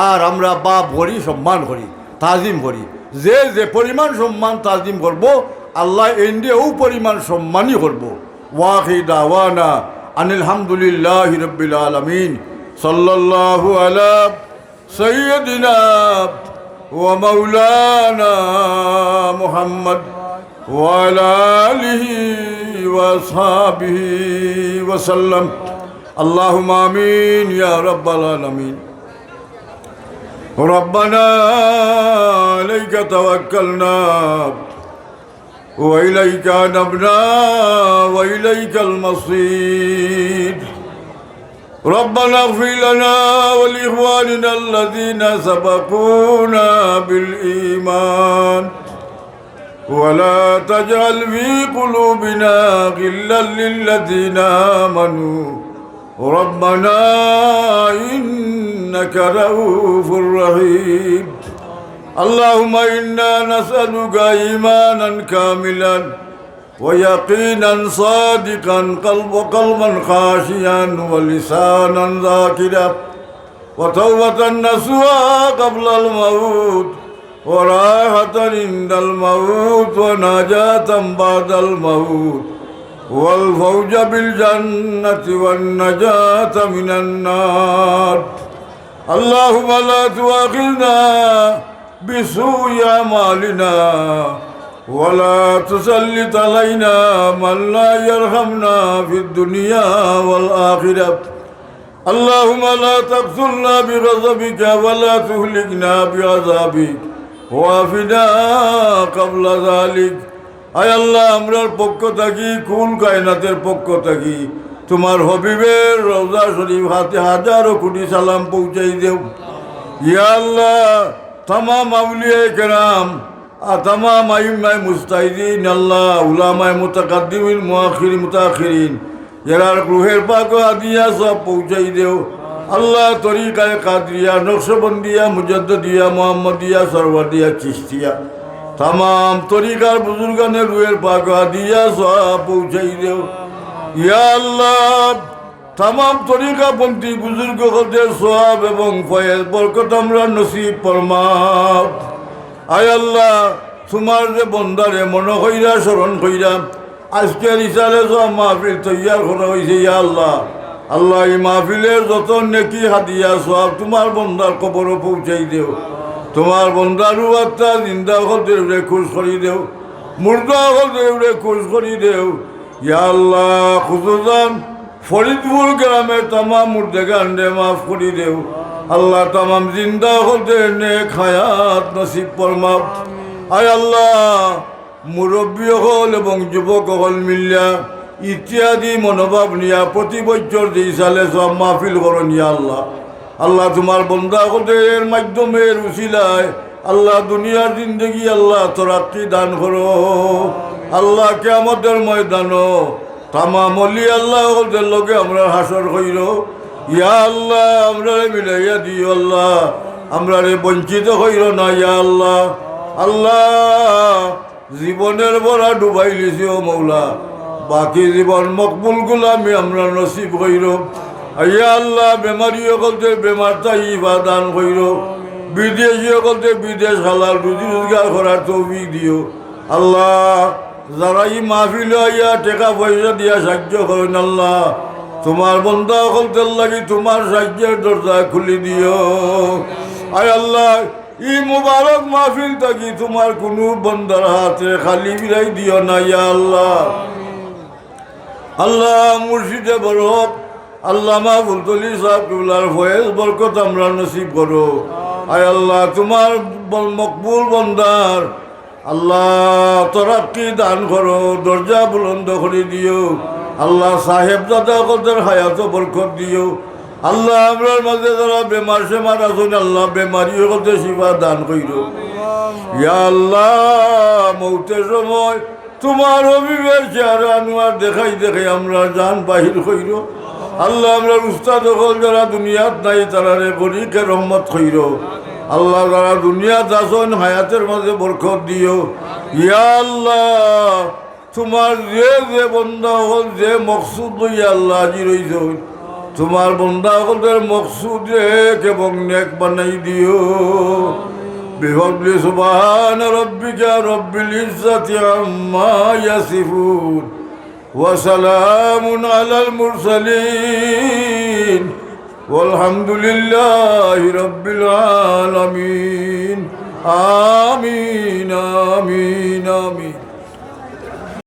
আর আমরা বাপ করি, সম্মান করি, তাজিম করি। যে যে পরিমাণ সম্মান তাজিম করব, আল্লাহ এন্ডে ও পরিমাণ সম্মানই করব। ওয়াহি দাওয়ানা আনিল হামদুলিল্লাহি রাব্বিল আলামিন। সাল্লাল্লাহু আলা সাইয়্যিদিনা ওয়া মাওলানা মুহাম্মদ ওয়া আলা আলিহি ওয়া আসহাবিহি ওয়া সাল্লাম। আল্লাহুম্মা আমিন ইয়া রাব্বাল আলামিন। ربنا عليك توكلنا وإليك أنبنا وإليك المصير. ربنا اغفر لنا ولإخواننا الذين سبقونا بالإيمان ولا تجعل في قلوبنا غلا للذين آمنوا ربنا إنك رؤوف رحيم اللهم إنا نسألك إيمانا كاملا ويقينا صادقا قلبا خاشيا ولسانا ذاكرا وتوبة نصوحا قبل الموت وراحة عند الموت ونجاة بعد الموت والفوز بالجنة والنجاة من النار اللهم لا تؤاخذنا بسوء أعمالنا ولا تسلط علينا من لا يرحمنا في الدنيا والآخرة اللهم لا تقتلنا بغضبك ولا تهلكنا بعذابك وافنا قبل ذلك আয় আল্লাহ আমরার পক্ষ থাকি কুল কায়নাতের পক্ষ থাকি তোমার হবিবের রওজা শরীফ হাতে হাজারো কোটি সালাম পৌঁছাই দেও ইয়া আল্লাহ तमाम अवलिया कराम तमाम आइम्माए मुस्ताहिदीन अल्लाह उलामाए मुतकद्दिमीन मुताखिरीन जरार रूहेर पाक आदिया सब पहुँचाई देओ अल्लाह तरीक़ाए कादरिया नक्शबंदिया मुजद्दिदिया मोहम्मदिया सरवदिया चिश्तिया तमाम तरीक़ार बुजुर्गाने रूहेर पाक आदिया सब पहुँचाई देओ या अल्लाह तमाम तरीका पंथी बुजुर्ग हजर सोहाब एवं फयज बरकत हमरा नसीब फरमाओ आय अल्लाह तुम्हार जे बंदारे मन कइरा स्मरण कइरा आजकेर इशारे सब महफिल तैयार करा हइছে या अल्लाह अल्लाह এই মাহফিলের যত নেকি হাদিয়া সব তোমার বন্দার কবরে পৌঁছাই দেও তোমার বন্দার রুয়াতা জিন্দা হজরে খুশ করি দেও মুর্দা হজরে খুশ করি দেও या अल्लाह খুশুজান फरीदपुर ग्रामेर तमाम मुर्देगाने माफ करी देव अल्लाह तमाम जिंदा होते नेक हयात नसीब फरमाओ आय अल्लाह मुरब्बी हल एवं युवक हल मिलिया इत्यादि मनोभाव निया प्रति बछर जे साले सब महफिल करें या अल्लाह अल्लाह तुम्हार बंदा हदेर माध्यमे उसिलाय अल्लाह दुनियार जिंदगी अल्लाह तराक्की दान करो अल्लाह कियामतेर मैदानो तमाम अली अल्लाह लोके हमरा हासर कइर या अल्लाह हमरा मिलाइया दिओ अल्लाह हमरा वंचित कइर ना या अल्लाह अल्लाह जीवनेर बड़ा डुबाई लिछि ओ मौला बाकी जीवन मकबुल गुलामी हमरा नसीब कइर या अल्लाह बेमारी हकलते बेमार ताइफा दान कइर विदेशी हकलते विदेश हालाल रुजी रोजगार करार तौफिक दिओ अल्लाह যারা এই মাহফিল আইয়া টাকা পয়সা দিয়া সাহায্য করেন আল্লাহ তোমার বন্দা হলতের লাগি তোমার সাহায্যের দরজা খুলে দিও আয় আল্লাহ এই মুবারক মাহফিল থাকি তোমার কোনো বন্দার হাতে খালি বিরাই দিও না ইয়া আল্লাহ আল্লাহ মুর্শিদে বরক আল্লামা বুলতলি সাহেব কিবলার ফয়েজ বরকত আমরা নসিব করো আয় আল্লাহ তোমার মকবুল বন্দার अल्लाह तरक्की दान करो दरजा बुलंद कर दिओ अल्लाह साहेब दादा कदर हयात बरकत दिओ अल्लाह आमरार माঝে যারা বেমার সেমার আছেন আল্লাহ বেমারি হতে শিফা দান কইরো ইয়া আল্লাহ মউতের সময় তোমার হবিবের চেহারা আনোয়ার দেখাই দেখাই আমরা জান বাহির কইরো আল্লাহ আমরার উস্তাদ হল যারা দুনিয়াত নাই তারারে গরিকে রহমত কইরো अल्लाह जरा दुनिया दासन हयातेर माঝে बरकत दिओ या अल्लाह तुम्हार जे बंदा हल जे मकसुद लइया अल्लाह हाजिर हइছো तुम्हार बंदा हलদের मकसुद एवं नेक बनाई दिओ बिफضل सुबहान रब्बिका रब्बिल इज्जति अम्मा यासिफून व सलामुन अलल मुरसलीन والحمد لله رب العالمين آمين آمين